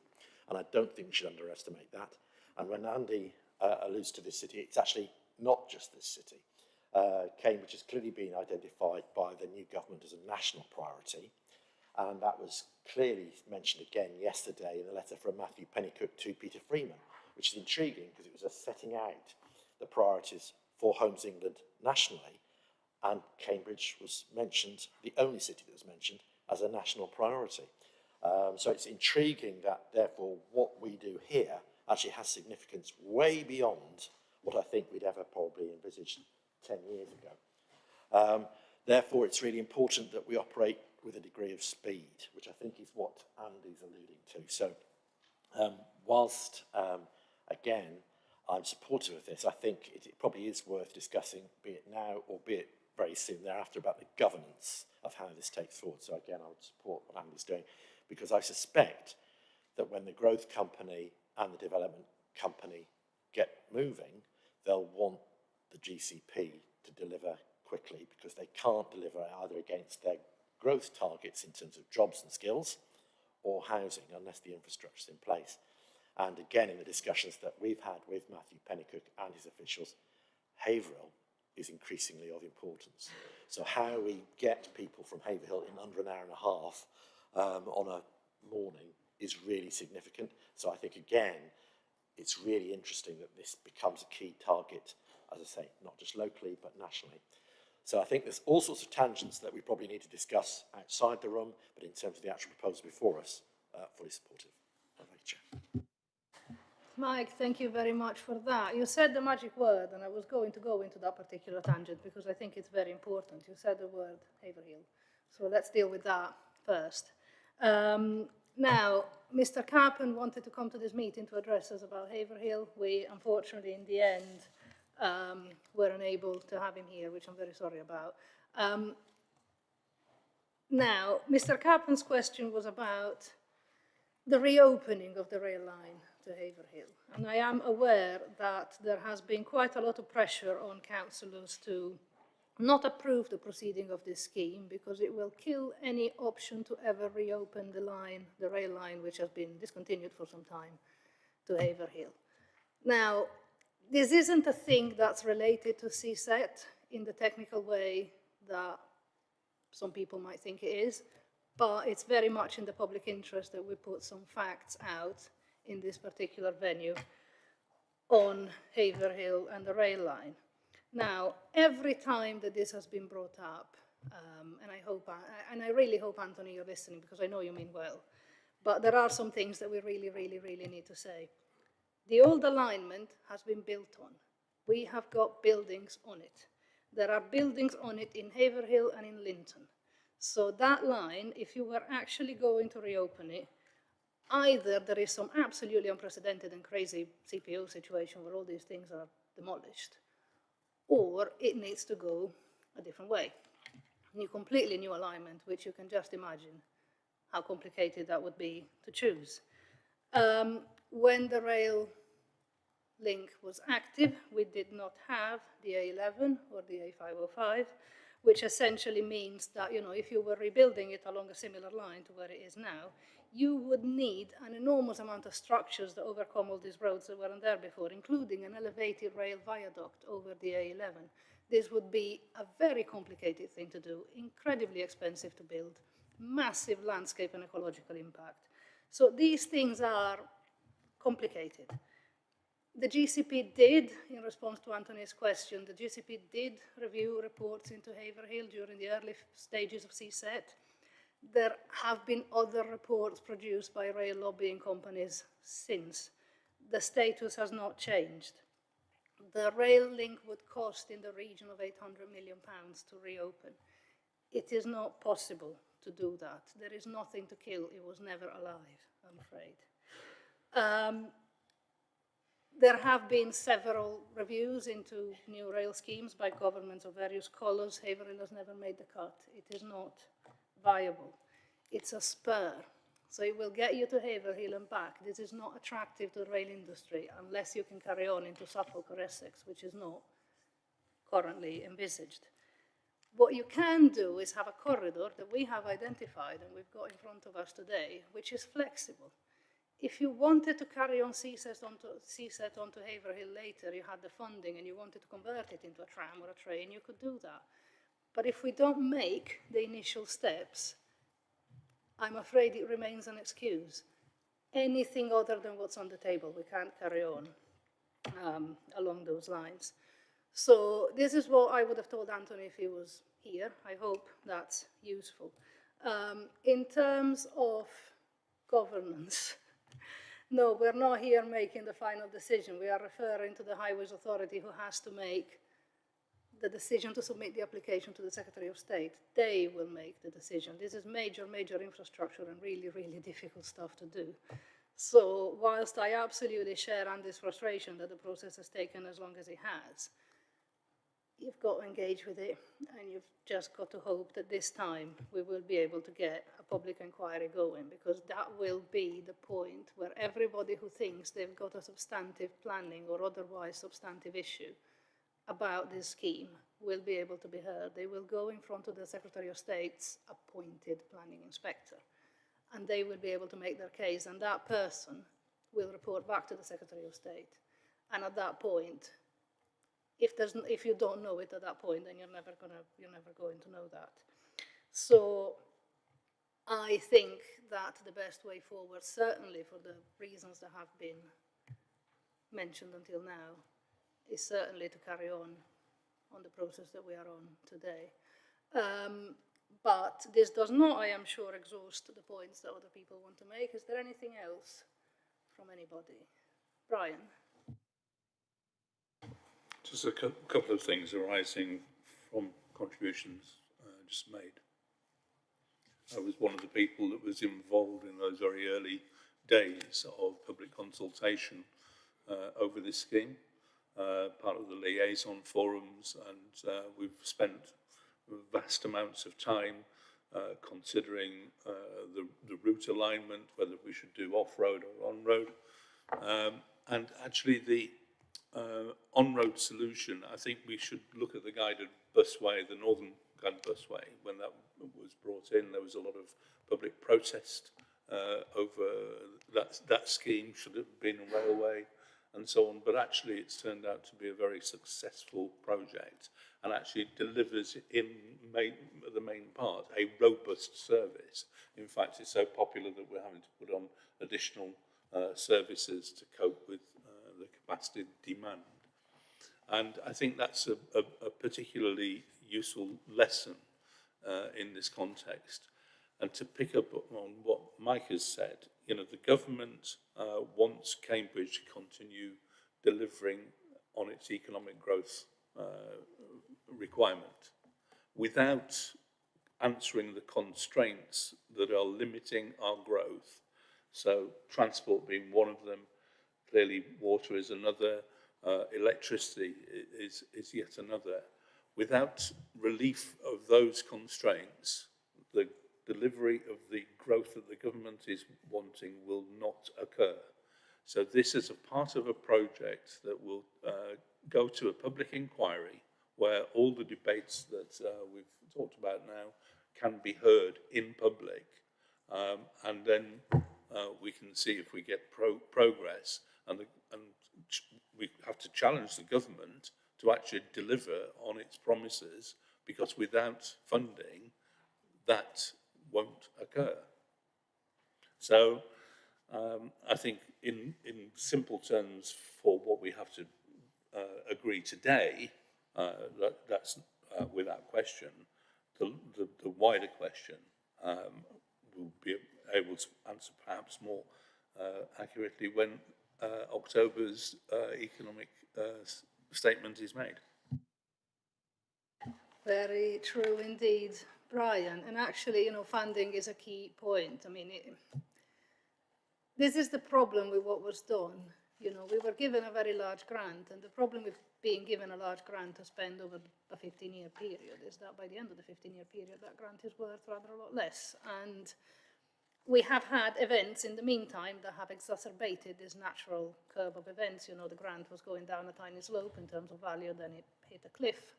And I don't think we should underestimate that. And when Andy alludes to this city, it's actually not just this city. Cambridge has clearly been identified by the new government as a national priority. And that was clearly mentioned again yesterday in a letter from Matthew Pennycook to Peter Freeman, which is intriguing because it was a setting out the priorities for Homes England nationally, and Cambridge was mentioned, the only city that was mentioned, as a national priority. So it's intriguing that, therefore, what we do here actually has significance way beyond what I think we'd ever probably envisaged 10 years ago. Therefore, it's really important that we operate with a degree of speed, which I think is what Andy's alluding to. So whilst, again, I'm supportive of this, I think it probably is worth discussing, be it now or be it very soon thereafter, about the governance of how this takes forward. So again, I would support what Andy's doing, because I suspect that when the growth company and the development company get moving, they'll want the GCP to deliver quickly, because they can't deliver either against their growth targets in terms of jobs and skills or housing unless the infrastructure is in place. And again, in the discussions that we've had with Matthew Pennycook and his officials, Haverhill is increasingly of importance. So how we get people from Haverhill in under an hour and a half on a morning is really significant. So I think, again, it's really interesting that this becomes a key target, as I say, not just locally, but nationally. So I think there's all sorts of tangents that we probably need to discuss outside the room, but in terms of the actual proposal before us, fully supportive. Thank you, Chair. Mike, thank you very much for that. You said the magic word, and I was going to go into that particular tangent because I think it's very important. You said the word Haverhill. So let's deal with that first. Now, Mr. Carpen wanted to come to this meeting to address us about Haverhill. We, unfortunately, in the end, were unable to have him here, which I'm very sorry about. Now, Mr. Carpen's question was about the reopening of the rail line to Haverhill. And I am aware that there has been quite a lot of pressure on councillors to not approve the proceeding of this scheme because it will kill any option to ever reopen the line, the rail line, which has been discontinued for some time, to Haverhill. Now, this isn't a thing that's related to CSET in the technical way that some people might think it is, but it's very much in the public interest that we put some facts out in this particular venue on Haverhill and the rail line. Now, every time that this has been brought up, and I really hope, Anthony, you're listening because I know you mean well, but there are some things that we really, really, really need to say. The old alignment has been built on. We have got buildings on it. There are buildings on it in Haverhill and in Linton. So that line, if you were actually going to reopen it, either there is some absolutely unprecedented and crazy CPO situation where all these things are demolished, or it needs to go a different way. Completely new alignment, which you can just imagine how complicated that would be to choose. When the rail link was active, we did not have the A11 or the A505, which essentially means that, if you were rebuilding it along a similar line to where it is now, you would need an enormous amount of structures to overcome all these roads that weren't there before, including an elevated rail viaduct over the A11. This would be a very complicated thing to do, incredibly expensive to build, massive landscape and ecological impact. So these things are complicated. The GCP did, in response to Anthony's question, the GCP did review reports into Haverhill during the early stages of CSET. There have been other reports produced by rail lobbying companies since. The status has not changed. The rail link would cost in the region of £800 million to reopen. It is not possible to do that. There is nothing to kill. It was never alive, I'm afraid. There have been several reviews into new rail schemes by governments of various colours. Haverhill has never made the cut. It is not viable. It's a spur. So it will get you to Haverhill and back. This is not attractive to the rail industry unless you can carry on into Suffolk or Essex, which is not currently envisaged. What you can do is have a corridor that we have identified and we've got in front of us today, which is flexible. If you wanted to carry on CSET onto Haverhill later, you had the funding and you wanted to convert it into a tram or a train, you could do that. But if we don't make the initial steps, I'm afraid it remains an excuse. Anything other than what's on the table, we can't carry on along those lines. So this is what I would have told Anthony if he was here. I hope that's useful. In terms of governance, no, we're not here making the final decision. We are referring to the Highways Authority, who has to make the decision to submit the application to the Secretary of State. They will make the decision. This is major, major infrastructure and really, really difficult stuff to do. So whilst I absolutely share Andy's frustration that the process has taken as long as it has, you've got to engage with it, and you've just got to hope that this time we will be able to get a public inquiry going, because that will be the point where everybody who thinks they've got a substantive planning or otherwise substantive issue about this scheme will be able to be heard. They will go in front of the Secretary of State's appointed planning inspector, and they will be able to make their case, and that person will report back to the Secretary of State. And at that point, if you don't know it at that point, then you're never going to know that. So I think that the best way forward, certainly for the reasons that have been mentioned until now, is certainly to carry on the process that we are on today. But this does not, I am sure, exhaust the points that other people want to make. Is there anything else from anybody? Brian? Just a couple of things arising from contributions just made. I was one of the people that was involved in those very early days of public consultation over this scheme, part of the liaison forums, and we've spent vast amounts of time considering the route alignment, whether we should do off-road or on-road. And actually the on-road solution, I think we should look at the guided busway, the Northern Guided Busway. When that was brought in, there was a lot of public protest over that scheme, should it have been a railway and so on. But actually it's turned out to be a very successful project, and actually delivers in the main part a robust service. In fact, it's so popular that we're having to put on additional services to cope with the capacity demand. And I think that's a particularly useful lesson in this context. And to pick up on what Mike has said, you know, the government wants Cambridge to continue delivering on its economic growth requirement without answering the constraints that are limiting our growth. So transport being one of them, clearly water is another, electricity is yet another. Without relief of those constraints, the delivery of the growth that the government is wanting will not occur. So this is a part of a project that will go to a public inquiry where all the debates that we've talked about now can be heard in public, and then we can see if we get progress, and we have to challenge the government to actually deliver on its promises, because without funding, that won't occur. So I think in simple terms, for what we have to agree today, that's without question. The wider question we'll be able to answer perhaps more accurately when October's economic statement is made. Very true indeed. Brian, and actually, you know, funding is a key point. I mean, this is the problem with what was done. You know, we were given a very large grant, and the problem with being given a large grant to spend over a 15-year period is that by the end of the 15-year period, that grant is worth rather a lot less. And we have had events in the meantime that have exacerbated this natural curve of events. You know, the grant was going down a tiny slope in terms of value, then it hit a cliff.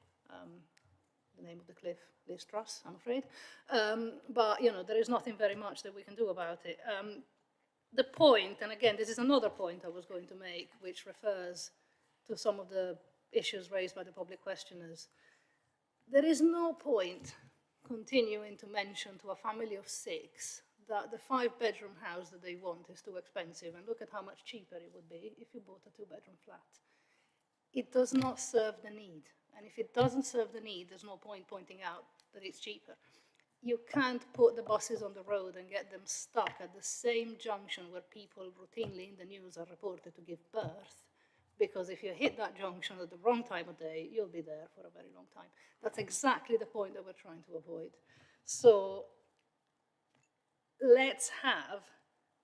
The name of the cliff, Liz Truss, I'm afraid. But, you know, there is nothing very much that we can do about it. The point, and again, this is another point I was going to make, which refers to some of the issues raised by the public questioners. There is no point continuing to mention to a family of 6 that the 5-bedroom house that they want is too expensive, and look at how much cheaper it would be if you bought a 2-bedroom flat. It does not serve the need. And if it doesn't serve the need, there's no point pointing out that it's cheaper. You can't put the buses on the road and get them stuck at the same junction where people routinely in the news are reported to give birth, because if you hit that junction at the wrong time of day, you'll be there for a very long time. That's exactly the point that we're trying to avoid. So let's have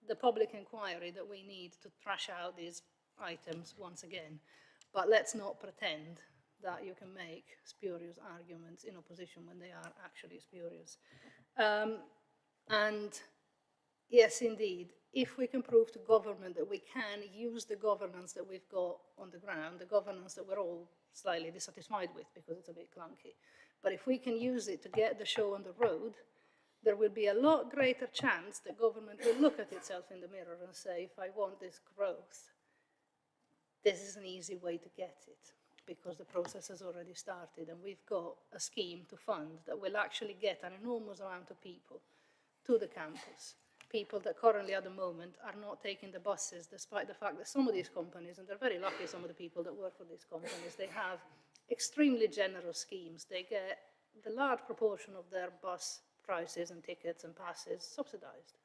the public inquiry that we need to thrash out these items once again, but let's not pretend that you can make spurious arguments in opposition when they are actually spurious. And yes, indeed, if we can prove to government that we can use the governance that we've got on the ground, the governance that we're all slightly dissatisfied with because it's a bit clunky, but if we can use it to get the show on the road, there will be a lot greater chance that government will look at itself in the mirror and say, if I want this growth, this is an easy way to get it, because the process has already started, and we've got a scheme to fund that will actually get an enormous amount of people to the campus. People that currently at the moment are not taking the buses, despite the fact that some of these companies, and they're very lucky, some of the people that work for these companies, they have extremely generous schemes. They get the large proportion of their bus prices and tickets and passes subsidized.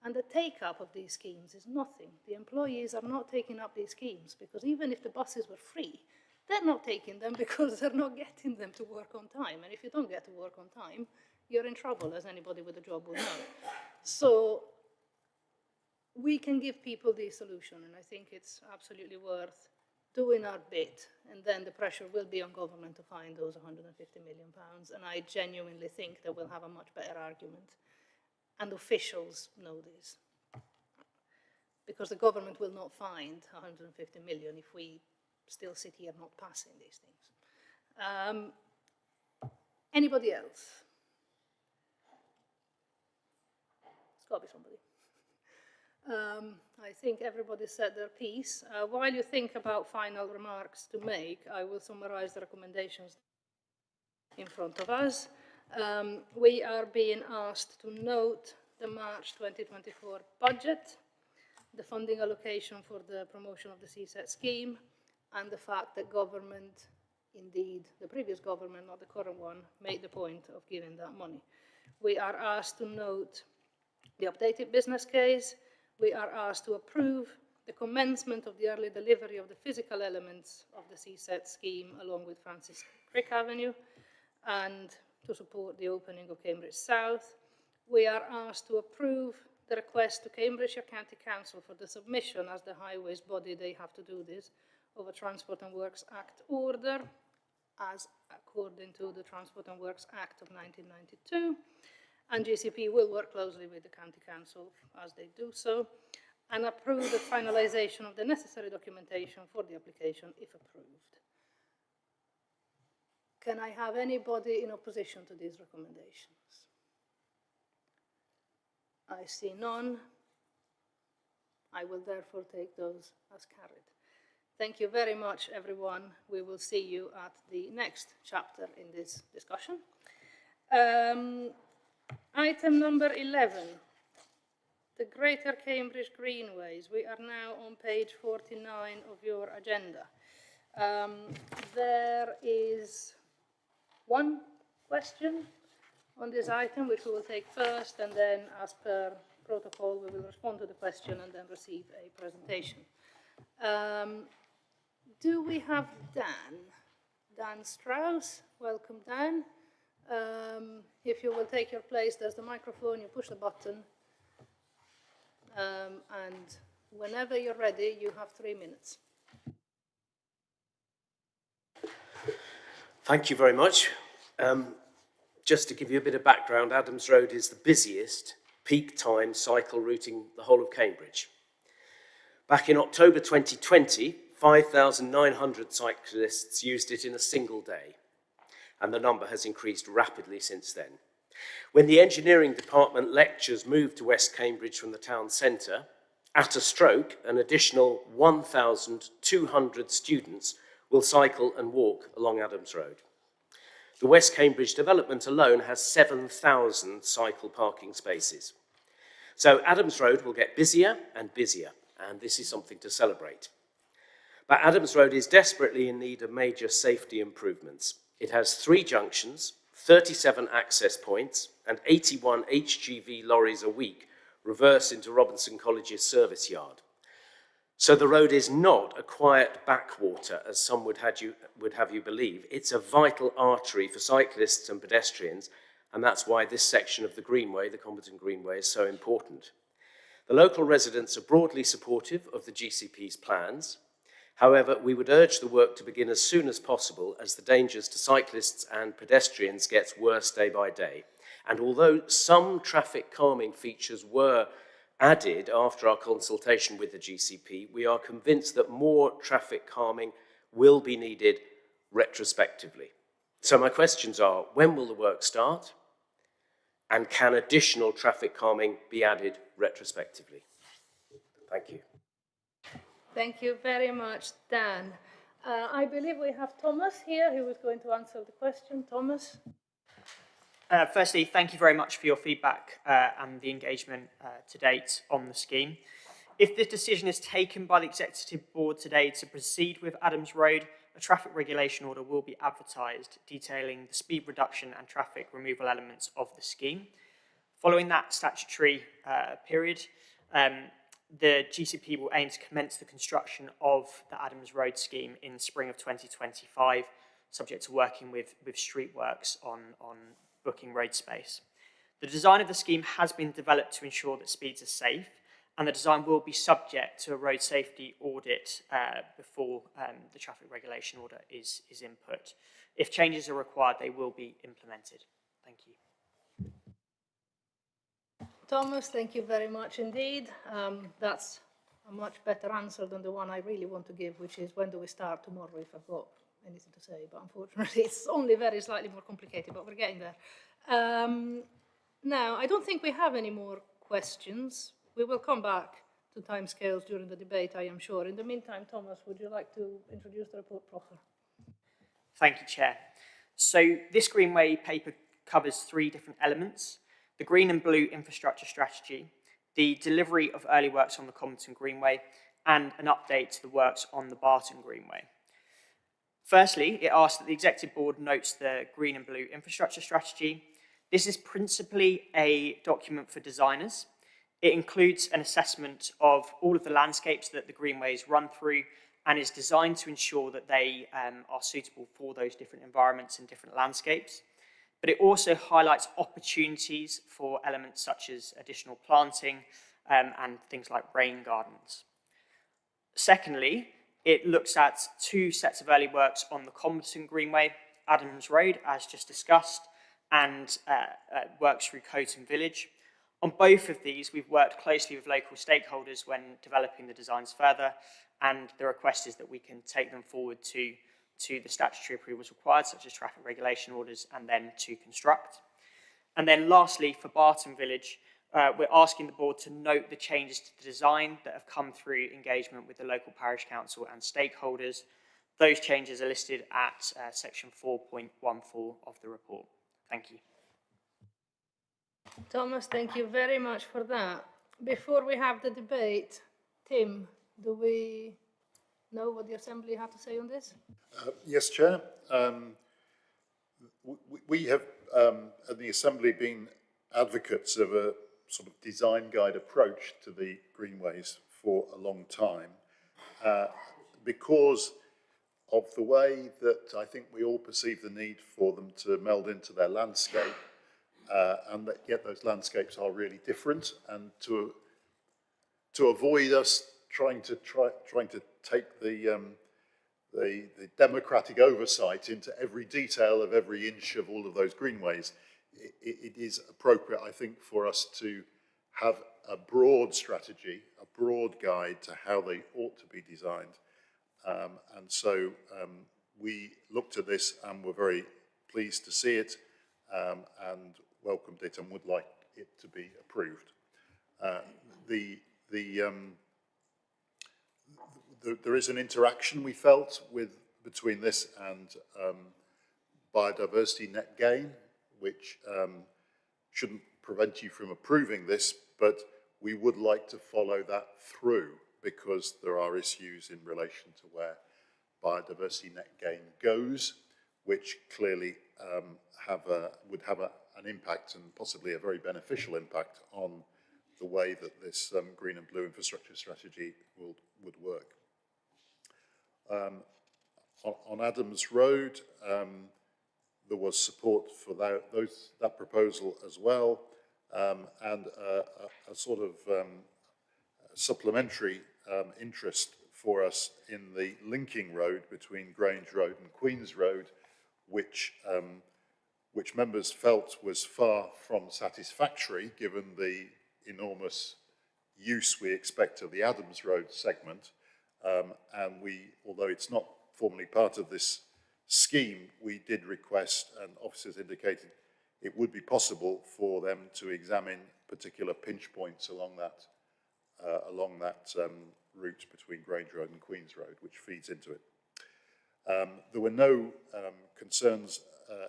And the take-up of these schemes is nothing. The employees are not taking up these schemes, because even if the buses were free, they're not taking them because they're not getting them to work on time. And if you don't get to work on time, you're in trouble, as anybody with a job will know. So we can give people the solution, and I think it's absolutely worth doing our bit, and then the pressure will be on government to find those £150 million, and I genuinely think that we'll have a much better argument. And officials know this, because the government will not find 150 million if we still sit here not passing these things. Anybody else? It's got to be somebody. I think everybody said their piece. While you think about final remarks to make, I will summarize the recommendations in front of us. We are being asked to note the March 2024 budget, the funding allocation for the promotion of the CSET scheme, and the fact that government, indeed the previous government, not the current one, made the point of giving that money. We are asked to note the updated business case. We are asked to approve the commencement of the early delivery of the physical elements of the CSET scheme along with Francis Crick Avenue, and to support the opening of Cambridge South. We are asked to approve the request to Cambridgeshire County Council for the submission, as the highways body they have to do this, of a Transport and Works Act order, as according to the Transport and Works Act of 1992. And GCP will work closely with the County Council as they do so, and approve the finalisation of the necessary documentation for the application if approved. Can I have anybody in opposition to these recommendations? I see none. I will therefore take those as carried. Thank you very much, everyone. We will see you at the next chapter in this discussion. Item number 11, the Greater Cambridge Greenways. We are now on page 49 of your agenda. There is one question on this item, which we will take first, and then, as per protocol, we will respond to the question and then receive a presentation. Do we have Dan? Dan Strauss, welcome Dan. If you will take your place, there's the microphone, you push the button, and whenever you're ready, you have 3 minutes. Thank you very much. Just to give you a bit of background, Adams Road is the busiest peak time cycle routing the whole of Cambridge. Back in October 2020, 5,900 cyclists used it in a single day, and the number has increased rapidly since then. When the engineering department lectures moved to West Cambridge from the town centre, at a stroke, an additional 1,200 students will cycle and walk along Adams Road. The West Cambridge development alone has 7,000 cycle parking spaces. So Adams Road will get busier and busier, and this is something to celebrate. But Adams Road is desperately in need of major safety improvements. It has 3 junctions, 37 access points, and 81 HGV lorries a week reverse into Robinson College's service yard. So the road is not a quiet backwater, as some would have you believe. It's a vital artery for cyclists and pedestrians, and that's why this section of the Greenway, the Comberton Greenway, is so important. The local residents are broadly supportive of the GCP's plans. However, we would urge the work to begin as soon as possible, as the dangers to cyclists and pedestrians gets worse day by day. And although some traffic calming features were added after our consultation with the GCP, we are convinced that more traffic calming will be needed retrospectively. So my questions are, when will the work start? And can additional traffic calming be added retrospectively? Thank you. Thank you very much, Dan. I believe we have Thomas here who is going to answer the question. Thomas? Firstly, thank you very much for your feedback and the engagement to date on the scheme. If the decision is taken by the Executive Board today to proceed with Adams Road, a traffic regulation order will be advertised detailing the speed reduction and traffic removal elements of the scheme. Following that statutory period, the GCP will aim to commence the construction of the Adams Road scheme in spring of 2025, subject to working with Streetworks on booking road space. The design of the scheme has been developed to ensure that speeds are safe, and the design will be subject to a road safety audit before the traffic regulation order is input. If changes are required, they will be implemented. Thank you. Thomas, thank you very much indeed. That's a much better answer than the one I really want to give, which is when do we start tomorrow, if I've got anything to say, but unfortunately it's only very slightly more complicated, but we're getting there. Now, I don't think we have any more questions. We will come back to timescales during the debate, I am sure. In the meantime, Thomas, would you like to introduce the report proper? Thank you, Chair. So this Greenway paper covers 3 different elements: the green and blue infrastructure strategy, the delivery of early works on the Comberton Greenway, and an update to the works on the Barton Greenway. Firstly, it asks that the Executive Board notes the green and blue infrastructure strategy. This is principally a document for designers. It includes an assessment of all of the landscapes that the greenways run through and is designed to ensure that they are suitable for those different environments and different landscapes. But it also highlights opportunities for elements such as additional planting and things like rain gardens. Secondly, it looks at 2 sets of early works on the Comberton Greenway, Adams Road, as just discussed, and works through Coton Village. On both of these, we've worked closely with local stakeholders when developing the designs further, and the request is that we can take them forward to the statutory approvals required, such as traffic regulation orders, and then to construct. And then lastly, for Barton Village, we're asking the board to note the changes to the design that have come through engagement with the local parish council and stakeholders. Those changes are listed at section 4.14 of the report. Thank you. Thomas, thank you very much for that. Before we have the debate, Tim, do we know what the Assembly had to say on this? Yes, Chair. We have, at the Assembly, been advocates of a sort of design guide approach to the greenways for a long time, because of the way that I think we all perceive the need for them to meld into their landscape, and that yet those landscapes are really different, and to avoid us trying to take the democratic oversight into every detail of every inch of all of those greenways, it is appropriate, I think, for us to have a broad strategy, a broad guide to how they ought to be designed. And so we looked at this and were very pleased to see it, and welcomed it and would like it to be approved. There is an interaction we felt between this and biodiversity net gain, which shouldn't prevent you from approving this, but we would like to follow that through because there are issues in relation to where biodiversity net gain goes, which clearly would have an impact, and possibly a very beneficial impact, on the way that this green and blue infrastructure strategy would work. On Adams Road, there was support for that proposal as well, and a sort of supplementary interest for us in the linking road between Grange Road and Queen's Road, which members felt was far from satisfactory given the enormous use we expect of the Adams Road segment. And although it's not formally part of this scheme, we did request, and officers indicated it would be possible for them to examine particular pinch points along that route between Grange Road and Queen's Road, which feeds into it. There were no concerns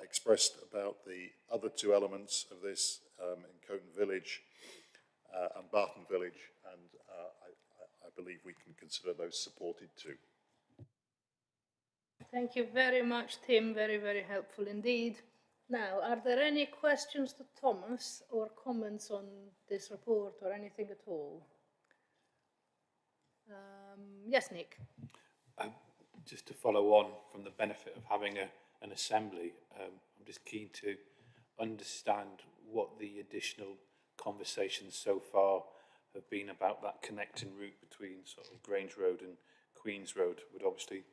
expressed about the other two elements of this in Coton Village and Barton Village, and I believe we can consider those supported too. Thank you very much, Tim. Very, very helpful indeed. Now, are there any questions to Thomas or comments on this report or anything at all? Yes, Nick. Just to follow on from the benefit of having an assembly, I'm just keen to understand what the additional conversations so far have been about that connecting route between sort of Grange Road and Queen's Road. Would obviously,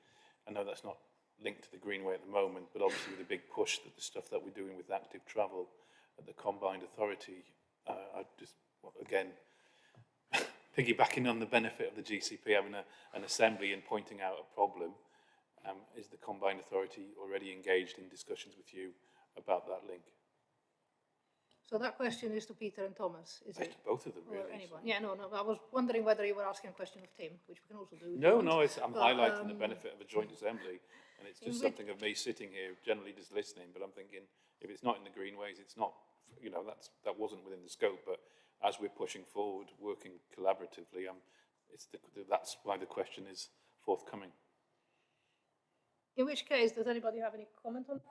I know that's not linked to the Greenway at the moment, but obviously with a big push that the stuff that we're doing with active travel at the Combined Authority, I just, again, piggybacking on the benefit of the GCP having an assembly and pointing out a problem, is the Combined Authority already engaged in discussions with you about that link? So that question is to Peter and Thomas, is it? Both of them, really. Or anyone? Yeah, no, I was wondering whether you were asking a question of Tim, which we can also do. No, I'm highlighting the benefit of a joint assembly, and it's just something of me sitting here, generally just listening, but I'm thinking, if it's not in the greenways, it's not, that wasn't within the scope, but as we're pushing forward, working collaboratively, that's why the question is forthcoming. In which case, does anybody have any comment on that?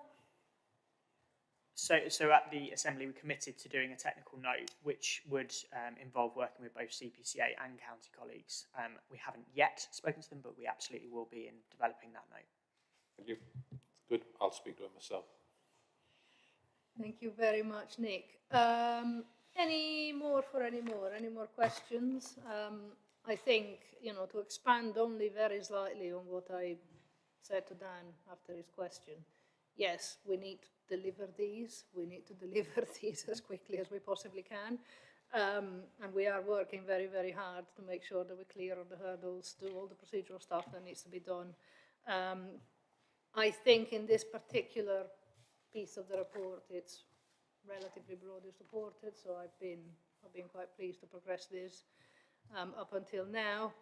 So at the Assembly, we committed to doing a technical note, which would involve working with both CPCA and county colleagues. We haven't yet spoken to them, but we absolutely will be in developing that note. Thank you. Good. I'll speak to it myself. Thank you very much, Nick. Any more questions? I think, to expand only very slightly on what I said to Dan after his question. Yes, we need to deliver these. We need to deliver these as quickly as we possibly can. And we are working very, very hard to make sure that we clear all the hurdles, do all the procedural stuff that needs to be done. I think in this particular piece of the report, it's relatively broadly supported, so I've been quite pleased to progress this up until now.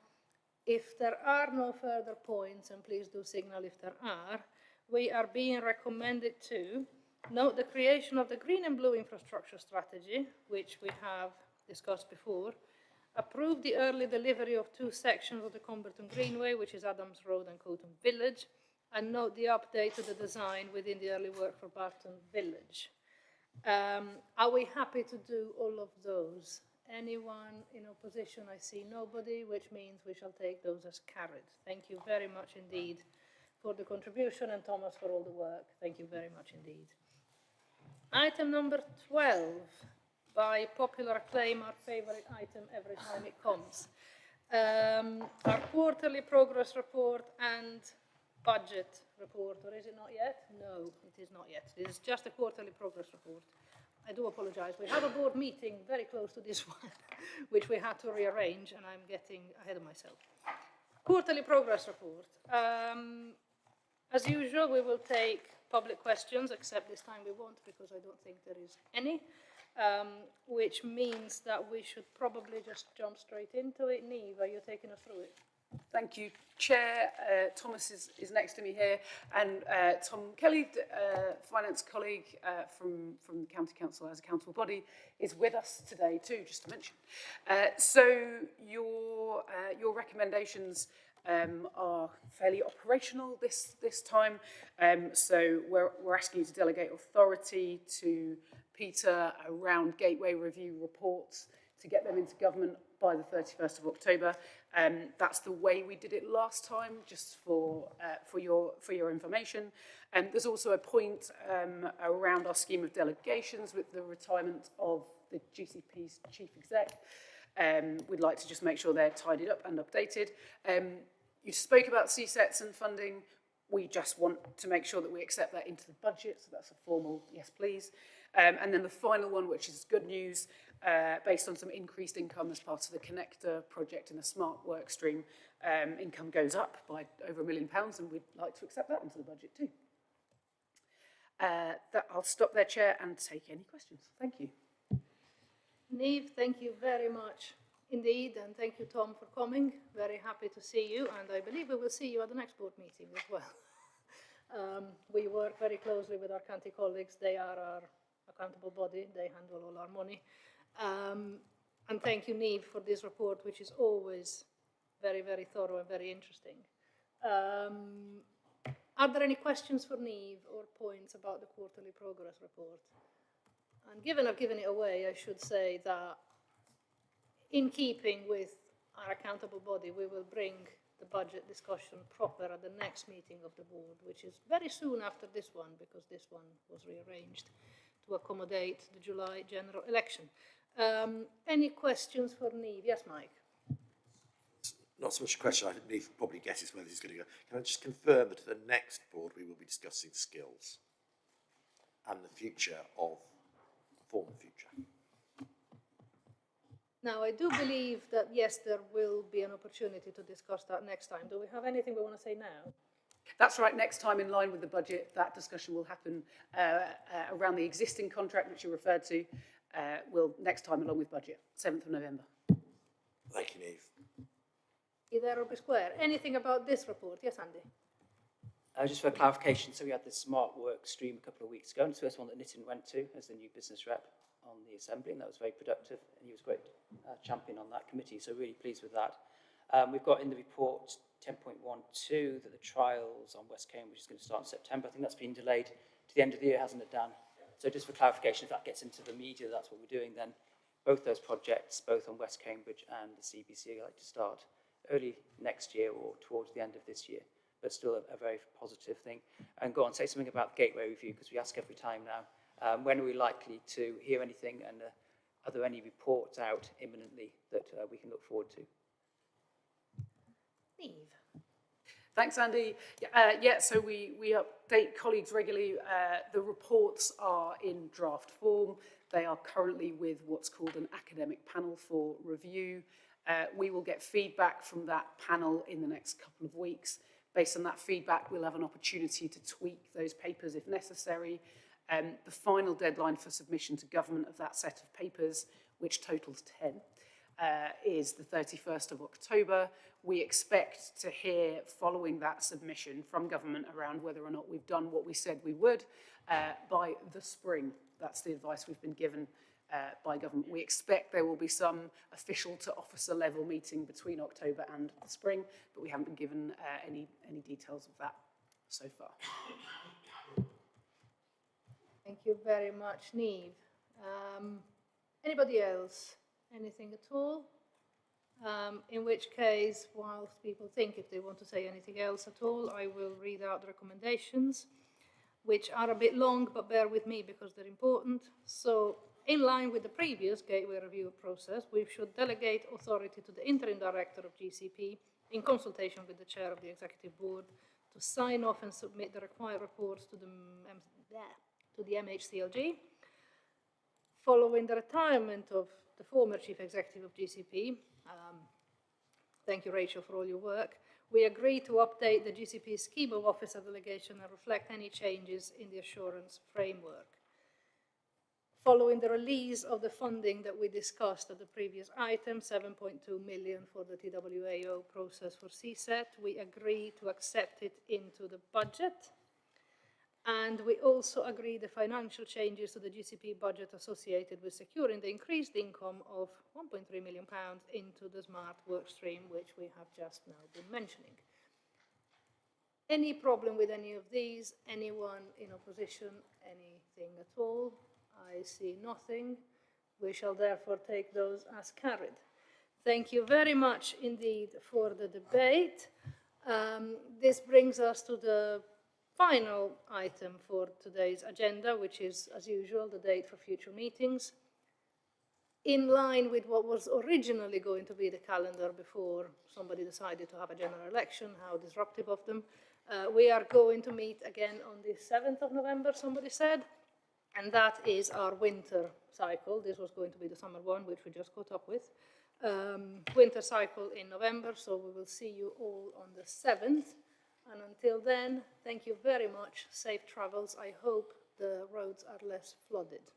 If there are no further points, and please do signal if there are, we are being recommended to note the creation of the green and blue infrastructure strategy, which we have discussed before, approve the early delivery of 2 sections of the Comberton Greenway, which is Adams Road and Coton Village, and note the update to the design within the early work for Barton Village. Are we happy to do all of those? Anyone in opposition? I see nobody, which means we shall take those as carried. Thank you very much indeed for the contribution and Thomas for all the work. Thank you very much indeed. Item number 12, by popular acclaim, our favourite item every time it comes. Our quarterly progress report and budget report, or is it not yet? No, it is not yet. It is just a quarterly progress report. I do apologise. We have a board meeting very close to this one, which we had to rearrange, and I'm getting ahead of myself. Quarterly progress report. As usual, we will take public questions, except this time we won't, because I don't think there is any, which means that we should probably just jump straight into it. Niamh, are you taking us through it? Thank you, Chair. Thomas is next to me here, and Tom Kelly, finance colleague from the County Council as a council body, is with us today too, just to mention. So your recommendations are fairly operational this time. So we're asking you to delegate authority to Peter around gateway review reports to get them into government by the 31st of October. That's the way we did it last time, just for your information. And there's also a point around our scheme of delegations with the retirement of the GCP's chief exec. We'd like to just make sure they're tidied up and updated. You spoke about CSETs and funding. We just want to make sure that we accept that into the budget, so that's a formal yes, please. And then the final one, which is good news, based on some increased income as part of the Connector project in the Smart Work stream, income goes up by over £1 million, and we'd like to accept that into the budget too. I'll stop there, Chair, and take any questions. Thank you. Niamh, thank you very much indeed, and thank you, Tom, for coming. Very happy to see you, and I believe we will see you at the next board meeting as well. We work very closely with our county colleagues. They are our accountable body. They handle all our money. And thank you, Niamh, for this report, which is always very, very thorough and very interesting. Are there any questions for Niamh or points about the quarterly progress report? And given I've given it away, I should say that in keeping with our accountable body, we will bring the budget discussion proper at the next meeting of the board, which is very soon after this one, because this one was rearranged to accommodate the July general election. Any questions for Niamh? Yes, Mike? Not so much a question, I think Niamh probably guesses where this is going to go. Can I just confirm that at the next board we will be discussing skills and the future of form future? Now, I do believe that, yes, there will be an opportunity to discuss that next time. Do we have anything we want to say now? That's right, next time in line with the budget, that discussion will happen around the existing contract which you referred to, next time along with budget, 7th of November. Thank you, Niamh. Either or be square. Anything about this report? Yes, Andy? Just for clarification, so we had the Smart Work stream a couple of weeks ago, and it's the first one that Nitin went to as the new business rep on the Assembly, and that was very productive, and he was a great champion on that committee, so really pleased with that. We've got in the report 10.12 that the trials on West Cambridge is going to start in September. I think that's been delayed to the end of the year, hasn't it, Dan? So just for clarification, if that gets into the media, that's what we're doing, then both those projects, both on West Cambridge and the CBC, are like to start early next year or towards the end of this year, but still a very positive thing. And go on, say something about the Gateway Review, because we ask every time now. When are we likely to hear anything, and are there any reports out imminently that we can look forward to? Niamh? Thanks, Andy. So we update colleagues regularly. The reports are in draft form. They are currently with what's called an academic panel for review. We will get feedback from that panel in the next couple of weeks. Based on that feedback, we'll have an opportunity to tweak those papers if necessary. The final deadline for submission to government of that set of papers, which totals 10, is the 31st of October. We expect to hear, following that submission from government, around whether or not we've done what we said we would by the spring. That's the advice we've been given by government. We expect there will be some official to officer level meeting between October and the spring, but we haven't been given any details of that so far. Thank you very much, Niamh. Anybody else? Anything at all? In which case, whilst people think if they want to say anything else at all, I will read out the recommendations, which are a bit long, but bear with me because they're important. So, in line with the previous gateway review process, we should delegate authority to the interim director of GCP in consultation with the chair of the executive board to sign off and submit the required reports to the MHCLG. Following the retirement of the former chief executive of GCP, thank you, Rachel, for all your work, we agreed to update the GCP scheme of officer delegation and reflect any changes in the assurance framework. Following the release of the funding that we discussed at the previous item, 7.2 million for the TWAO process for CSET, we agreed to accept it into the budget. And we also agreed the financial changes to the GCP budget associated with securing the increased income of £1.3 million into the smart work stream, which we have just now been mentioning. Any problem with any of these? Anyone in opposition? Anything at all? I see nothing. We shall therefore take those as carried. Thank you very much indeed for the debate. This brings us to the final item for today's agenda, which is, as usual, the date for future meetings. In line with what was originally going to be the calendar before somebody decided to have a general election, how disruptive of them, we are going to meet again on the 7th of November, somebody said, and that is our winter cycle. This was going to be the summer one, which we just caught up with. Winter cycle in November, so we will see you all on the 7th. And until then, thank you very much. Safe travels. I hope the roads are less flooded.